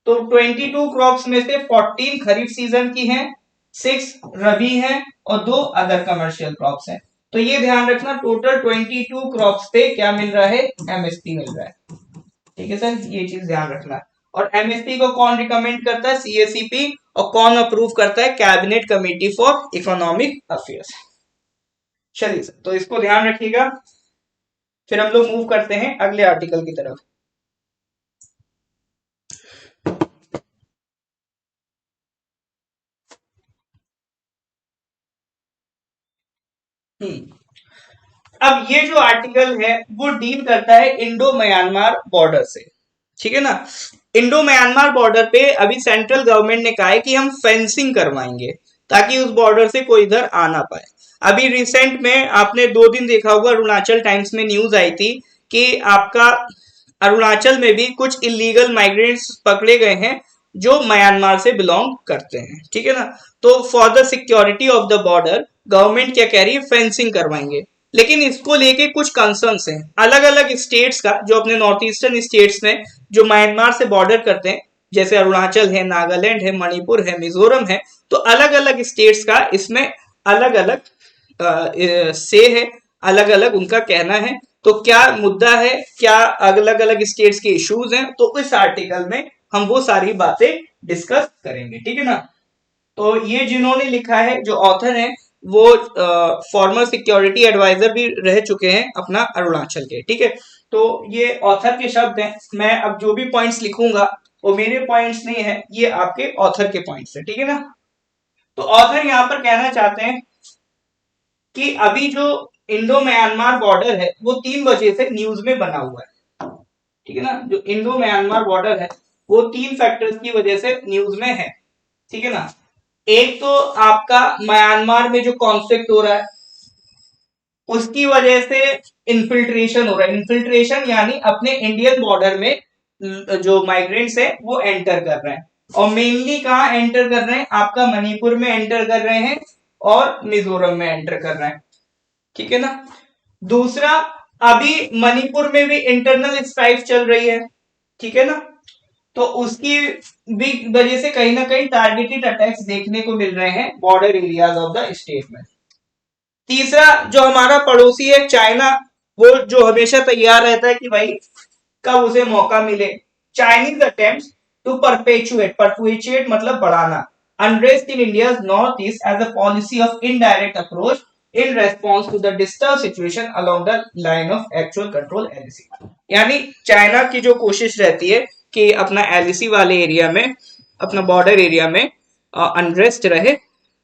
S1: तो 22 क्रॉप्स में से 14 खरीफ सीजन की हैं, 6 रबी हैं और 2 अदर कमर्शियल क्रॉप्स हैं। तो ये ध्यान रखना, टोटल 22 क्रॉप्स पे क्या मिल रहा है, एमएसपी मिल रहा है, ठीक है सर, ये चीज ध्यान रखना। और एमएसपी को कौन रिकमेंड करता है, सीएसईपी, और कौन अप्रूव करता है, cabinet committee for economic affairs. चलिए सर, तो इसको ध्यान रखिएगा। फिर हम लोग मूव करते हैं अगले आर्टिकल की तरफ। अब ये जो आर्टिकल है वो डील करता है इंडो म्यांमार बॉर्डर से, ठीक है ना। इंडो म्यांमार बॉर्डर पे अभी सेंट्रल गवर्नमेंट ने कहा है कि हम फेंसिंग करवाएंगे ताकि उस बॉर्डर से कोई इधर आ ना पाए। अभी रिसेंट में आपने 2 दिन देखा होगा, अरुणाचल टाइम्स में न्यूज आई थी कि आपका अरुणाचल में भी कुछ इलीगल माइग्रेंट्स पकड़े गए हैं जो म्यांमार से बिलोंग करते हैं, ठीक है ना। तो for the security of the border government क्या कह रही है, फेंसिंग करवाएंगे। लेकिन इसको लेके कुछ कंसर्न्स हैं अलग अलग स्टेट्स का, जो अपने नॉर्थ ईस्टर्न स्टेट्स में जो म्यांमार से बॉर्डर करते हैं, जैसे अरुणाचल है, नागालैंड है, मणिपुर है, मिजोरम है। तो अलग अलग स्टेट्स का इसमें अलग अलग से है, अलग अलग उनका कहना है। तो क्या मुद्दा है, क्या अलग अलग स्टेट्स के इश्यूज हैं, तो इस आर्टिकल में हम वो सारी बातें डिस्कस करेंगे, ठीक है ना। तो ये जिन्होंने लिखा है, जो ऑथर है, वो फॉर्मर सिक्योरिटी एडवाइजर भी रह चुके हैं अपना अरुणाचल के, ठीक है। तो ये ऑथर के शब्द हैं, मैं अब जो भी पॉइंट्स लिखूंगा वो मेरे पॉइंट्स नहीं है, ये आपके ऑथर के पॉइंट्स है, ठीक है ना। तो ऑथर यहां पर कहना चाहते हैं कि अभी जो इंडो म्यांमार बॉर्डर है वो 3 वजह से न्यूज में बना हुआ है, ठीक है ना। जो इंडो म्यांमार बॉर्डर है वो 3 फैक्टर्स की वजह से न्यूज में है, ठीक है ना। एक तो आपका म्यांमार में जो कॉन्फ्लिक्ट हो रहा है उसकी वजह से इन्फिल्ट्रेशन हो रहा है। इन्फिल्ट्रेशन यानी अपने इंडियन बॉर्डर में जो माइग्रेंट्स है वो एंटर कर रहे हैं, और मेनली कहाँ एंटर कर रहे हैं, आपका मणिपुर में एंटर कर रहे हैं और मिजोरम में एंटर कर रहे हैं, ठीक है ना। दूसरा, अभी मणिपुर में भी इंटरनल स्ट्राइक चल रही है, ठीक है ना, तो उसकी भी वजह से कहीं ना कहीं टारगेटेड अटैक्स देखने को मिल रहे हैं border areas of the state में। तीसरा, जो हमारा पड़ोसी है चाइना, वो जो हमेशा तैयार रहता है कि भाई कब उसे मौका मिले। चाइनीज अटेम्प्ट्स टू परपेचुएट मतलब बढ़ाना unrest in India north east as a policy of indirect approach in response to the disturb situation along the line of actual control LAC. यानी चाइना की जो कोशिश रहती है कि अपना एलएसी वाले एरिया में, अपना बॉर्डर एरिया में अनरेस्ट रहे,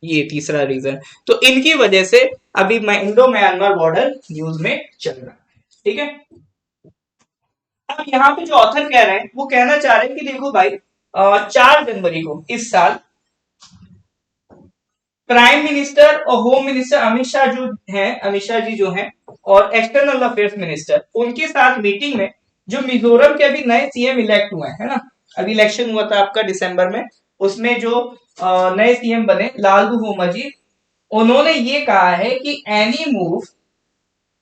S1: ये तीसरा रीजन। तो इनकी वजह से अभी इंडो म्यांमार बॉर्डर न्यूज में चल रहा है, ठीक है। अब यहाँ पे जो ऑथर कह रहे हैं वो कहना चाह रहे हैं कि देखो भाई 4 जनवरी को इस साल प्राइम मिनिस्टर और होम मिनिस्टर अमित शाह जो हैं, अमित शाह जी जो हैं, और एक्सटर्नल अफेयर्स मिनिस्टर, उनके साथ मीटिंग में जो मिजोरम के अभी नए सीएम इलेक्ट हुए हैं ना, अभी इलेक्शन हुआ था आपका दिसंबर में, उसमें जो नए सीएम बने लालदू जी, उन्होंने ये कहा है कि any move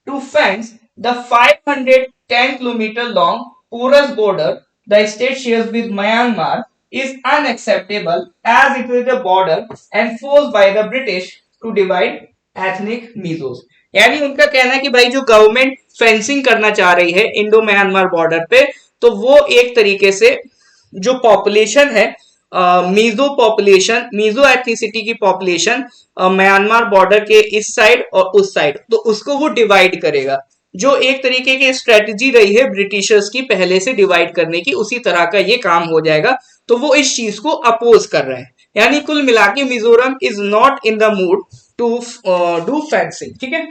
S1: to fence the 510 kilometer long porous border the state shares with Myanmar is unacceptable as it is a border enforced by the British to divide ethnic Mizos। यानी उनका कहना है कि भाई जो गवर्नमेंट फेंसिंग करना चाह रही है इंडो म्यांमार बॉर्डर पे, तो वो एक तरीके से जो पॉपुलेशन है मीजो पॉपुलेशन, मीजो एथनिसिटी की पॉपुलेशन म्यांमार बॉर्डर के इस साइड और उस साइड, तो उसको वो डिवाइड करेगा, जो एक तरीके की स्ट्रेटजी रही है ब्रिटिशर्स की पहले से डिवाइड करने की, उसी तरह का ये काम हो जाएगा। तो वो इस चीज को अपोज कर रहे हैं। यानी कुल मिला के Mizoram is not in the mood to do fencing, ठीक है।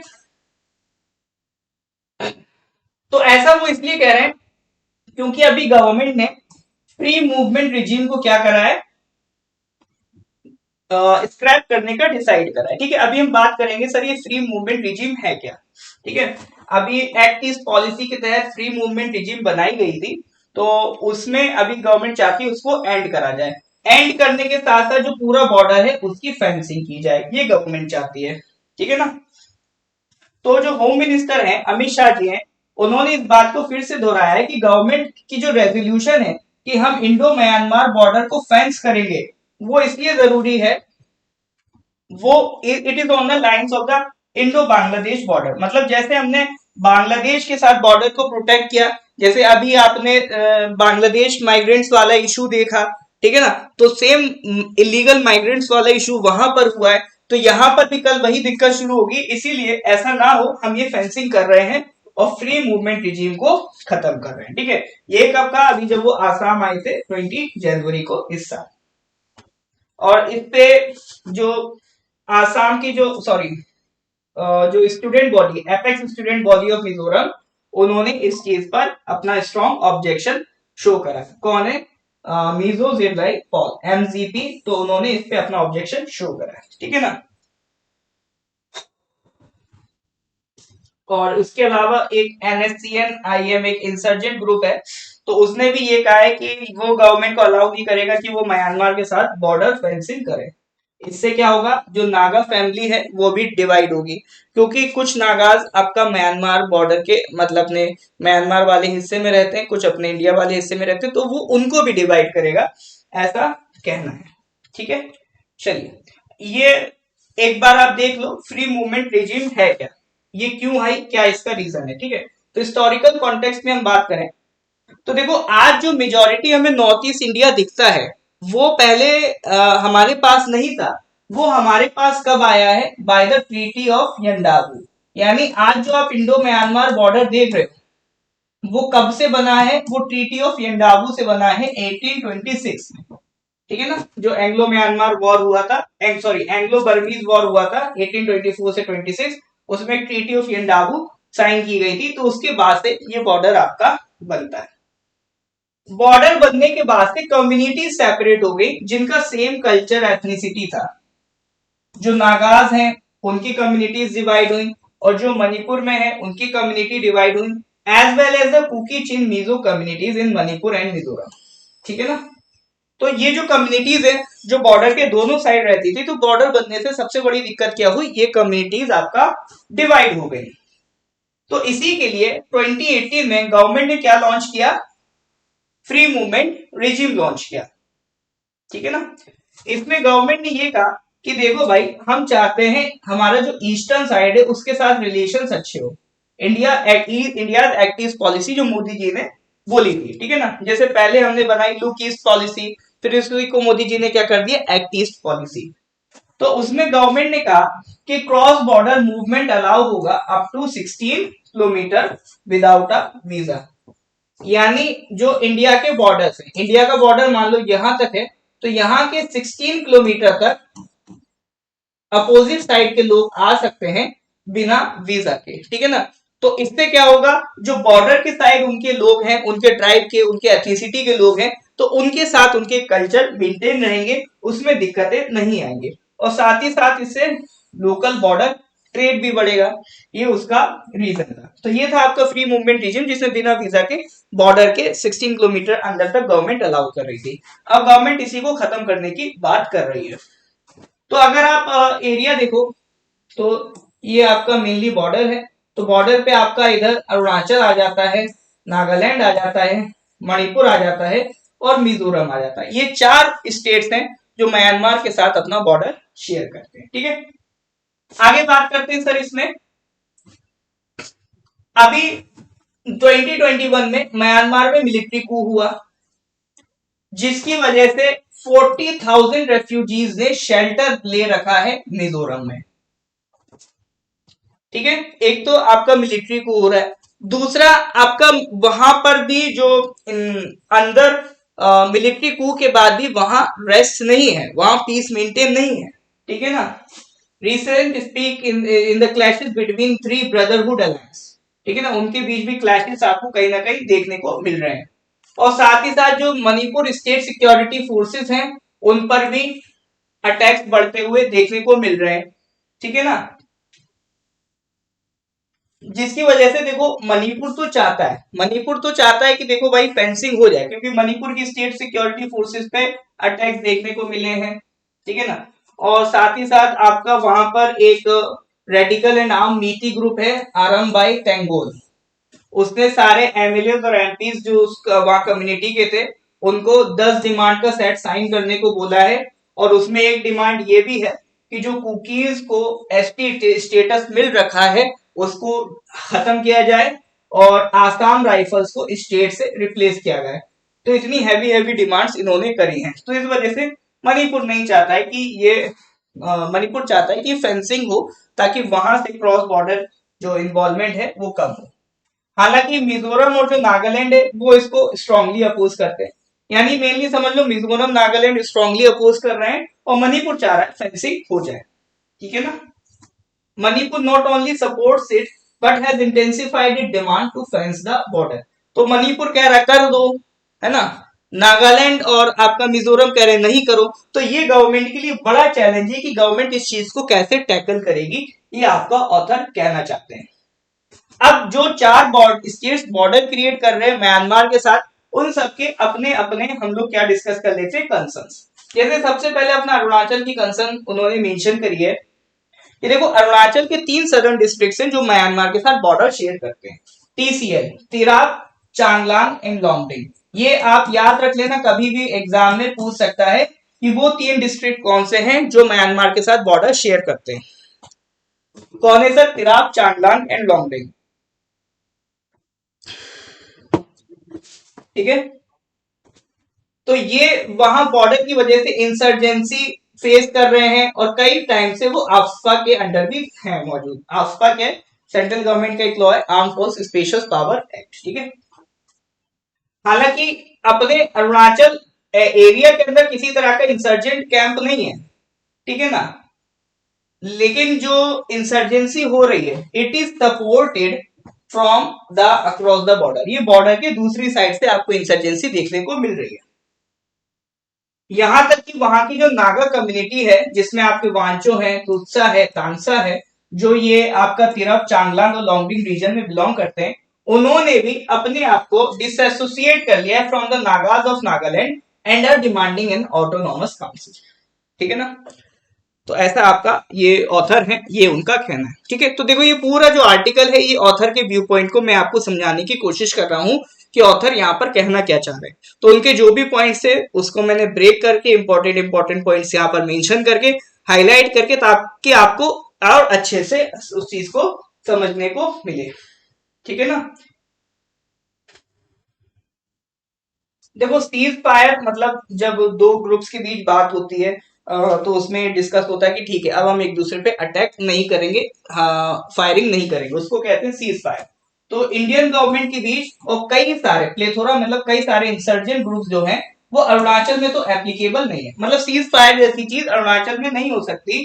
S1: तो ऐसा वो इसलिए कह रहे हैं क्योंकि अभी गवर्नमेंट ने फ्री मूवमेंट रिजीम को क्या करा है, स्क्रैप करने का डिसाइड करा है, ठीक है। अभी हम बात करेंगे सर ये फ्री मूवमेंट रिजीम है क्या, ठीक है। अभी एक्ट ईस्ट पॉलिसी के तहत फ्री मूवमेंट रिजीम बनाई गई थी, तो उसमें अभी गवर्नमेंट चाहती है उसको एंड करा जाए। एंड करने के साथ साथ जो पूरा बॉर्डर है उसकी फेंसिंग की जाए, ये गवर्नमेंट चाहती है, ठीक है ना। तो जो होम मिनिस्टर हैं अमित शाह जी हैं, उन्होंने इस बात को फिर से दोहराया है कि गवर्नमेंट की जो रेजोल्यूशन है कि हम इंडो म्यांमार बॉर्डर को फेंस करेंगे, वो इसलिए जरूरी है, वो it is on the lines of the Indo Bangladesh border. मतलब जैसे हमने बांग्लादेश के साथ बॉर्डर को प्रोटेक्ट किया, जैसे अभी आपने बांग्लादेश माइग्रेंट्स वाला इशू देखा, ठीक है ना, तो सेम इलीगल माइग्रेंट्स वाला इशू वहां पर हुआ है, तो यहां पर भी कल वही दिक्कत शुरू होगी। इसीलिए ऐसा ना हो, हम ये फेंसिंग कर रहे हैं और फ्री मूवमेंट रिजीम को खत्म कर रहे हैं, ठीक है। ये कब का, अभी जब वो आसाम आए थे 20 जनवरी को इस साल। और इस पे जो आसाम की जो जो student body, apex student body of Mizoram, उन्होंने इस चीज पर अपना स्ट्रॉन्ग ऑब्जेक्शन शो करा। कौन है, मीजो जिरलाई पॉल एमजीपी, तो उन्होंने इस पे अपना ऑब्जेक्शन शो करा, ठीक है ना। और उसके अलावा एक एनएससीएन आईएम एक इंसर्जेंट ग्रुप है, तो उसने भी ये कहा है कि वो गवर्नमेंट को अलाउ नहीं करेगा कि वो म्यांमार के साथ बॉर्डर फेंसिंग करे। इससे क्या होगा, जो नागा फैमिली है वो भी डिवाइड होगी, क्योंकि कुछ नागाज आपका म्यांमार बॉर्डर के मतलब अपने म्यांमार वाले हिस्से में रहते हैं, कुछ अपने इंडिया वाले हिस्से में रहते हैं, तो वो उनको भी डिवाइड करेगा, ऐसा कहना है, ठीक है। चलिए, ये एक बार आप देख लो फ्री मूवमेंट रिजीम है क्या, ये क्यों है, क्या इसका रीजन है, ठीक है। तो हिस्टोरिकल कॉन्टेक्स्ट में हम बात करें तो देखो, आज जो मेजोरिटी हमें नॉर्थ ईस्ट इंडिया दिखता है वो पहले हमारे पास नहीं था। वो हमारे पास कब आया है, बाय द ट्रीटी ऑफ यंडाबू। यानी आज जो आप इंडो म्यांमार बॉर्डर देख रहे हो वो कब से बना है, वो ट्रीटी ऑफ यंडाबू से बना है 1826 में, ठीक है ना। जो एंग्लो म्यांमार वॉर हुआ था, एंग्लो बर्मीज वॉर हुआ था 1824 से 26, उसमें ट्रीटी ऑफ यंडाबू साइन की गई थी, तो उसके बाद से ये बॉर्डर आपका बनता है। बॉर्डर बनने के बाद से कम्युनिटी सेपरेट हो गई जिनका सेम कल्चर एथनिसिटी था। जो नागाज हैं उनकी कम्युनिटीज डिवाइड हुई और जो मणिपुर में है उनकी कम्युनिटी डिवाइड हुई, as well as the Kuki Chin Mizo communities in Manipur and Mizoram. ठीक है ना। तो ये जो कम्युनिटीज है जो बॉर्डर के दोनों साइड रहती थी, तो बॉर्डर बनने से सबसे बड़ी दिक्कत क्या हुई, ये कम्युनिटीज आपका डिवाइड हो गई। तो इसी के लिए 2018 में गवर्नमेंट ने क्या लॉन्च किया, फ्री मूवमेंट रिजिम लॉन्च किया। ठीक है ना। इसमें गवर्नमेंट ने ये कहा कि देखो भाई, हम चाहते हैं हमारा जो ईस्टर्न साइड है उसके साथ रिलेशंस अच्छे हो। इंडिया एक्ट ईस्ट पॉलिसी जो मोदी जी ने बोली थी, ठीक है ना। जैसे पहले हमने बनाई लुक ईस्ट पॉलिसी, फिर इसको को मोदी जी ने क्या कर दिया, एक्ट ईस्ट पॉलिसी। तो उसमें गवर्नमेंट ने कहा कि क्रॉस बॉर्डर मूवमेंट अलाउ होगा up to 16 kilometre without a visa. यानी जो इंडिया के बॉर्डर है, इंडिया का बॉर्डर मान लो यहां तक है, तो यहाँ के 16 किलोमीटर तक अपोजिट साइड के लोग आ सकते हैं बिना वीजा के। ठीक है ना। तो इससे क्या होगा, जो बॉर्डर के साइड उनके लोग हैं, उनके ट्राइब के, उनके एथनिसिटी के लोग हैं, तो उनके साथ उनके कल्चर मेंटेन रहेंगे, उसमें दिक्कतें नहीं आएंगे। और साथ ही साथ इससे लोकल बॉर्डर ट्रेड भी बढ़ेगा। ये उसका रीजन था। तो ये था आपका फ्री मूवमेंट रीजन, जिसमें बिना वीजा के बॉर्डर के 16 किलोमीटर अंदर तक गवर्नमेंट अलाउ कर रही थी। अब गवर्नमेंट इसी को खत्म करने की बात कर रही है। तो अगर आप एरिया देखो, तो ये आपका मेनली बॉर्डर है। तो बॉर्डर पे आपका इधर अरुणाचल आ जाता है, नागालैंड आ जाता है, मणिपुर आ जाता है और मिजोरम आ जाता है। ये 4 स्टेट्स हैं जो म्यांमार के साथ अपना बॉर्डर शेयर करते हैं। ठीक है। आगे बात करते हैं सर इसमें, अभी 2021 में म्यांमार में मिलिट्री कू हुआ, जिसकी वजह से 40,000 रेफ्यूजीज ने शेल्टर ले रखा है मिजोरम में। ठीक है। एक तो आपका मिलिट्री को हो रहा है, दूसरा आपका वहां पर भी जो अंदर मिलिट्री कू के बाद भी वहां रेस्ट नहीं है, वहां पीस मेंटेन नहीं है। ठीक है ना। Recent speak in the clashes between three brotherhood alliance. ठीक है ना, उनके बीच भी क्लैशेस आपको कहीं ना कहीं देखने को मिल रहे हैं। और साथ ही साथ जो मणिपुर स्टेट सिक्योरिटी फोर्सेस हैं उन पर भी अटैक्स बढ़ते हुए देखने को मिल रहे हैं। ठीक है ना। जिसकी वजह से देखो, मणिपुर तो चाहता है कि देखो भाई फेंसिंग हो जाए, क्योंकि मणिपुर की स्टेट सिक्योरिटी फोर्सेस पे अटैक देखने को मिले हैं। ठीक है ना। और साथ ही साथ आपका वहां पर एक रेडिकल एंड आर्म मीटी ग्रुप है, आरम बाई टेंगोल। उसने सारे एमएलए और एमपीज जो वहां कम्युनिटी के थे उनको 10 डिमांड का सेट साइन करने को बोला है। और उसमें एक डिमांड ये भी है कि जो कुकीज को एसटी स्टेटस मिल रखा है उसको खत्म किया जाए और आसाम राइफल्स को स्टेट से रिप्लेस किया जाए। तो इतनी हैवी हैवी डिमांड्स इन्होंने करी हैं। तो इस वजह से मणिपुर नहीं चाहता है कि ये मणिपुर चाहता है कि फेंसिंग हो, ताकि वहां से क्रॉस बॉर्डर जो इन्वॉल्वमेंट है वो कम हो। हालांकि मिजोरम और जो नागालैंड है वो इसको स्ट्रांगली अपोज करते हैं। यानी मेनली समझ लो मिजोरम नागालैंड स्ट्रांगली अपोज कर रहे हैं और मणिपुर चाह रहा है फेंसिंग हो जाए। ठीक है ना। Manipur not only supports it but has intensified it demand to fence the border. तो मणिपुर कह रहा है कर दो, है ना। नागालैंड और आपका मिजोरम कह रहे हैं नहीं करो। तो ये गवर्नमेंट के लिए बड़ा चैलेंज है कि गवर्नमेंट इस चीज को कैसे टैकल करेगी, ये आपका ऑथर कहना चाहते हैं। अब जो 4 स्टेट्स बॉर्डर क्रिएट कर रहे हैं म्यांमार के साथ, उन सबके अपने अपने हम लोग क्या डिस्कस कर लेते हैं, कंसर्न्स। जैसे सबसे पहले अपना अरुणाचल की कंसर्न उन्होंने मेंशन करी है कि देखो, अरुणाचल के 3 सदर्न डिस्ट्रिक्ट्स हैं जो म्यांमार के साथ बॉर्डर शेयर करते हैं, टीसीएल, तिराप, चांगलांग एंड लोंगडिंग। ये आप याद रख लेना, कभी भी एग्जाम में पूछ सकता है कि वो 3 डिस्ट्रिक्ट कौन से हैं जो म्यांमार के साथ बॉर्डर शेयर करते हैं। कौन है सर, तिराप, चांगलांग एंड लोंगडिंग। ठीक है। तो ये वहां बॉर्डर की वजह से इंसर्जेंसी फेस कर रहे हैं और कई टाइम से वो आफ्सपा के अंडर भी है मौजूद। आफ्सपा के सेंट्रल गवर्नमेंट का एक लॉ है, arm force special power act. ठीक है। हालांकि अपने अरुणाचल एरिया के अंदर किसी तरह का इंसर्जेंट कैंप नहीं है। ठीक है ना। लेकिन जो इंसर्जेंसी हो रही है it is supported from the across the border, ये बॉर्डर के दूसरी साइड से आपको इंसर्जेंसी देखने को मिल रही है। यहां तक कि वहां की जो नागा कम्युनिटी है, जिसमें आपके वांचो है, तुत्सा है, तांसा है, जो ये आपका तिरप, चांगलांग और लोंगडिंग रीजन में बिलोंग करते हैं, उन्होंने भी अपने आप को डिसएसोसिएट कर लिया from the Nagas of Nagaland and are demanding an autonomous council. ठीक है ना। तो ऐसा आपका ये ऑथर है, ये उनका कहना है। ठीक है, तो देखो ये पूरा जो आर्टिकल है, ये ऑथर के व्यू पॉइंट को मैं आपको समझाने की कोशिश कर रहा हूं कि ऑथर यहाँ पर कहना क्या चाह रहे हैं। तो उनके जो भी पॉइंट्स है उसको मैंने ब्रेक करके इंपॉर्टेंट पॉइंट्स यहाँ पर मेंशन करके हाईलाइट करके, ताकि आपको और अच्छे से उस चीज को समझने को मिले। ठीक है ना। देखो सीज फायर मतलब जब दो ग्रुप्स के बीच बात होती है, तो उसमें डिस्कस होता है कि ठीक है अब हम एक दूसरे पे अटैक नहीं करेंगे, फायरिंग नहीं करेंगे, उसको कहते हैं सीज फायर। तो इंडियन गवर्नमेंट के बीच और कई सारे प्लेथोरा मतलब कई सारे इंसर्जेंट ग्रुप्स जो हैं, वो अरुणाचल में तो एप्लीकेबल नहीं है। मतलब सीज फायर जैसी चीज अरुणाचल में नहीं हो सकती,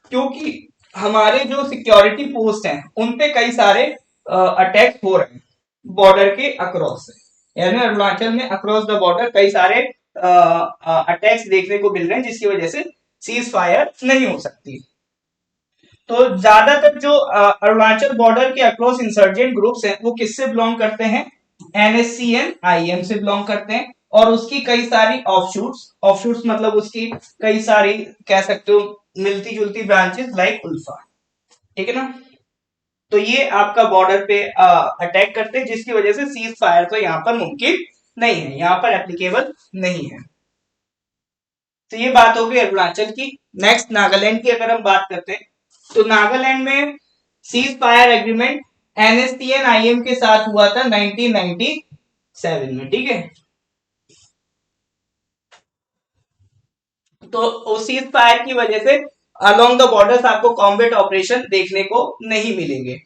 S1: क्योंकि हमारे जो सिक्योरिटी पोस्ट हैं उन पे कई सारे अटैक हो रहे हैं बॉर्डर के अक्रॉस से, यानी अरुणाचल में अक्रॉस द बॉर्डर कई सारे अटैक्स देखने को मिल रहे हैं, जिसकी वजह से सीज फायर नहीं हो सकती। तो ज्यादातर जो अरुणाचल बॉर्डर के अक्रॉस इंसर्जेंट ग्रुप्स हैं वो किससे बिलोंग करते हैं, एनएससीएन आईएम से बिलोंग करते हैं, और उसकी कई सारी ऑफशूट्स मतलब उसकी कई सारी कह सकते हो मिलती जुलती ब्रांचेस लाइक उल्फा। ठीक है ना। तो ये आपका बॉर्डर पे अटैक करते हैं, जिसकी वजह से सीज फायर तो यहाँ पर मुमकिन नहीं है, यहाँ पर एप्लीकेबल नहीं है। तो ये बात हो गई अरुणाचल की। नेक्स्ट नागालैंड की अगर हम बात करते हैं, तो नागालैंड में सीज फायर एग्रीमेंट एनएसटीएन आईएम के साथ हुआ था 1997 में। ठीक है, तो उस सीज फायर की वजह से अलोंग द बॉर्डर्स आपको कॉम्बैट ऑपरेशन देखने को नहीं मिलेंगे।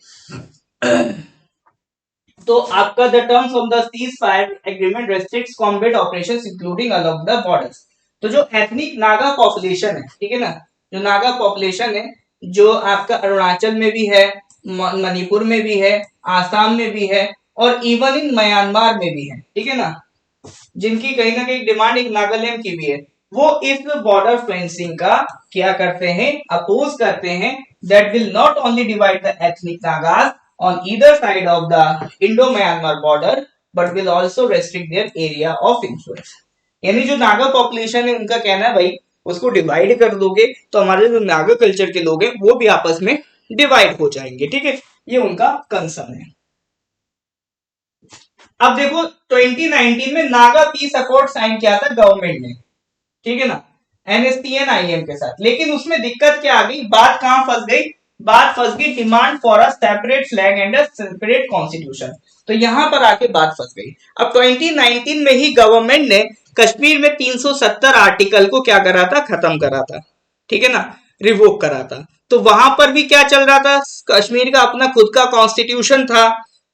S1: तो आपका the terms of the cease fire agreement restricts combat operations including along the borders. तो जो एथनिक नागा पॉपुलेशन है, ठीक है ना, जो नागा पॉपुलेशन है, जो आपका अरुणाचल में भी है, मणिपुर में भी है, आसाम में भी है, और इवन इन म्यांमार में भी है, ठीक है ना, जिनकी कहीं ना कहीं डिमांड एक नागालैंड की भी है, वो इस बॉर्डर फेंसिंग का क्या करते हैं, अपोज करते हैं, that will not only divide the ethnic Nagas on either side of the Indo-Myanmar border but will also restrict their area of influence। यानी जो नागा पॉपुलेशन है उनका कहना है भाई उसको डिवाइड कर दोगे तो हमारे जो नागा कल्चर के लोग हैं वो भी आपस में डिवाइड हो जाएंगे। ठीक है, ये उनका कंसर्न है। अब देखो 2019 में नागा पीस अकॉर्ड साइन किया था गवर्नमेंट ने, ठीक है ना, एनएसटीएन आईएम के साथ, लेकिन उसमें दिक्कत क्या आ गई, बात कहां फंस गई, बात फंस गई demand for a separate flag and a separate constitution. तो यहां पर आके बात फंस गई। अब 2019 में ही गवर्नमेंट ने कश्मीर में 370 आर्टिकल को क्या करा था, खत्म करा था, ठीक है ना, रिवोक करा था। तो वहां पर भी क्या चल रहा था, कश्मीर का अपना खुद का कॉन्स्टिट्यूशन था,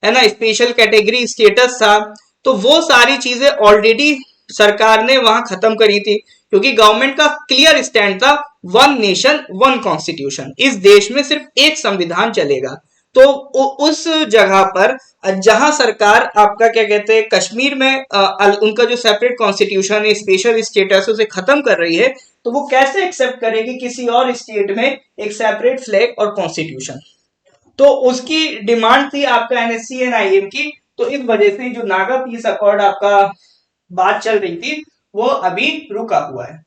S1: है ना, स्पेशल कैटेगरी स्टेटस था। तो वो सारी चीजें ऑलरेडी सरकार ने वहां खत्म करी थी, क्योंकि गवर्नमेंट का क्लियर स्टैंड था वन नेशन वन कॉन्स्टिट्यूशन, इस देश में सिर्फ एक संविधान चलेगा। तो उस जगह पर जहां सरकार आपका क्या कहते हैं कश्मीर में उनका जो सेपरेट कॉन्स्टिट्यूशन है, स्पेशल स्टेटस उसे खत्म कर रही है, तो वो कैसे एक्सेप्ट करेगी किसी और स्टेट में एक सेपरेट फ्लैग और कॉन्स्टिट्यूशन। तो उसकी डिमांड थी आपका एनएससी एंड आईएम की। तो इस वजह से जो नागा पीस अकॉर्ड आपका बात चल रही थी वो अभी रुका हुआ है।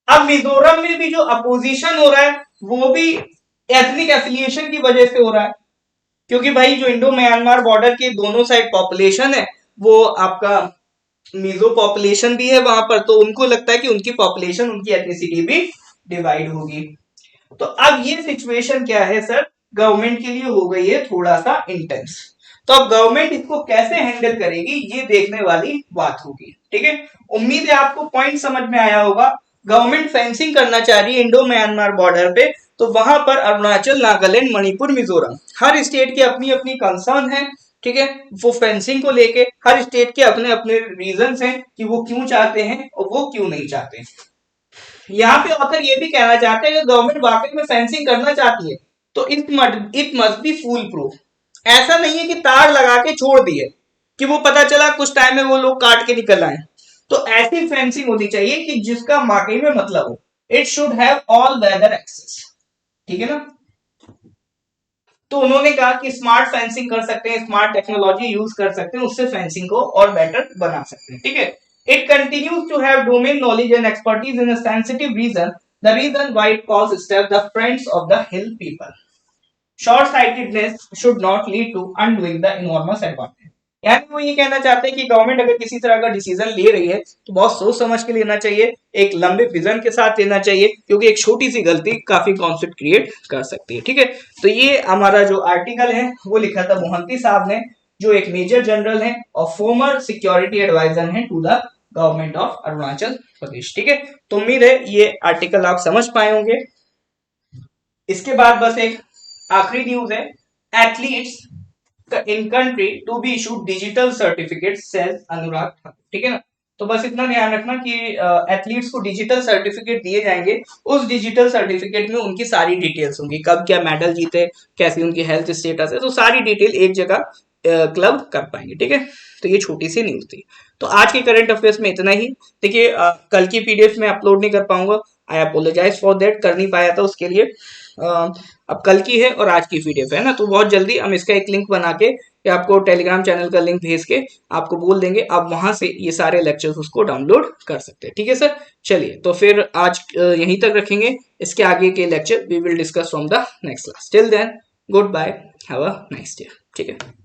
S1: अब मिजोरम में भी जो अपोजिशन हो रहा है वो भी एथनिक एफिलिएशन की वजह से हो रहा है, क्योंकि भाई जो इंडो म्यांमार बॉर्डर के दोनों साइड पॉपुलेशन है वो आपका मिजो पॉपुलेशन भी है वहां पर, तो उनको लगता है कि उनकी पॉपुलेशन उनकी एथनिसिटी भी डिवाइड होगी। तो अब ये सिचुएशन क्या है सर, गवर्नमेंट के लिए हो गई है थोड़ा सा इंटेंस। तो अब गवर्नमेंट इसको कैसे हैंडल करेगी ये देखने वाली बात होगी। ठीक है, उम्मीद है आपको पॉइंट समझ में आया होगा। गवर्नमेंट फेंसिंग करना चाह रही है इंडो म्यांमार बॉर्डर पे, तो वहां पर अरुणाचल, नागालैंड, मणिपुर, मिजोरम, हर स्टेट की अपनी अपनी कंसर्न है। ठीक है, वो फेंसिंग को लेके हर स्टेट के अपने अपने रीजंस हैं कि वो क्यों चाहते हैं और वो क्यों नहीं चाहते। यहाँ पे ऑथर ये भी कहना चाहते हैं कि गवर्नमेंट वाकई में फेंसिंग करना चाहती है तो it must be fool proof. ऐसा नहीं है कि तार लगा के छोड़ दिए कि वो पता चला कुछ टाइम में वो लोग काट के निकल आए। तो ऐसी फेंसिंग होनी चाहिए कि जिसका वाकई में मतलब हो। It should have all weather access, ठीक है ना। तो उन्होंने कहा कि स्मार्ट फेंसिंग कर सकते हैं, स्मार्ट टेक्नोलॉजी यूज कर सकते हैं, उससे फेंसिंग को और बेटर बना सकते हैं, ठीक है। It continues to have domain knowledge and expertise in a sensitive region, the reason why it calls itself the friends of the hill people. Short sightedness should not lead to undoing the enormous advantage. यानी वो ये कहना चाहते हैं कि government अगर किसी तरह का डिसीजन ले रही है तो बहुत सोच समझ के लेना चाहिए, एक लंबे विजन के साथ लेना चाहिए, क्योंकि एक छोटी सी गलती काफी कॉन्फ्लिक्ट क्रिएट कर सकती है, ठीक है। तो ये हमारा जो आर्टिकल है वो लिखा था मोहंती साहब ने, जो एक मेजर जनरल है और फॉर्मर सिक्योरिटी एडवाइजर है to the government of Arunachal Pradesh, ठीक है। तो उम्मीद है ये आर्टिकल आप समझ पाए होंगे। इसके बाद बस एक आखिरी न्यूज है, athletes in country to be issued digital certificate, सेल्स अनुराग ठाकुर, ठीक है ना। तो बस इतना ध्यान रखना कि एथलीट्स को डिजिटल सर्टिफिकेट दिए जाएंगे, उस डिजिटल सर्टिफिकेट में उनकी सारी डिटेल्स होंगी, कब क्या मेडल जीते, कैसी उनकी हेल्थ स्टेटस है, तो सारी डिटेल एक जगह क्लब कर पाएंगे, ठीक है। तो ये छोटी सी न्यूज थी। तो आज के करंट अफेयर्स में इतना ही। देखिए कल की पीडीएफ में अपलोड नहीं कर पाऊंगा, आई अपोलोजाइज फॉर दैट, कर नहीं पाया था उसके लिए। अब कल की है और आज की पीडीएफ है ना, तो बहुत जल्दी हम इसका एक लिंक बना के या आपको टेलीग्राम चैनल का लिंक भेज के आपको बोल देंगे, आप वहां से ये सारे लेक्चर्स उसको डाउनलोड कर सकते हैं, ठीक है सर। चलिए तो फिर आज यहीं तक रखेंगे, इसके आगे के lecture we will discuss from the next class. Till then good bye, have a nice day, ठीक है।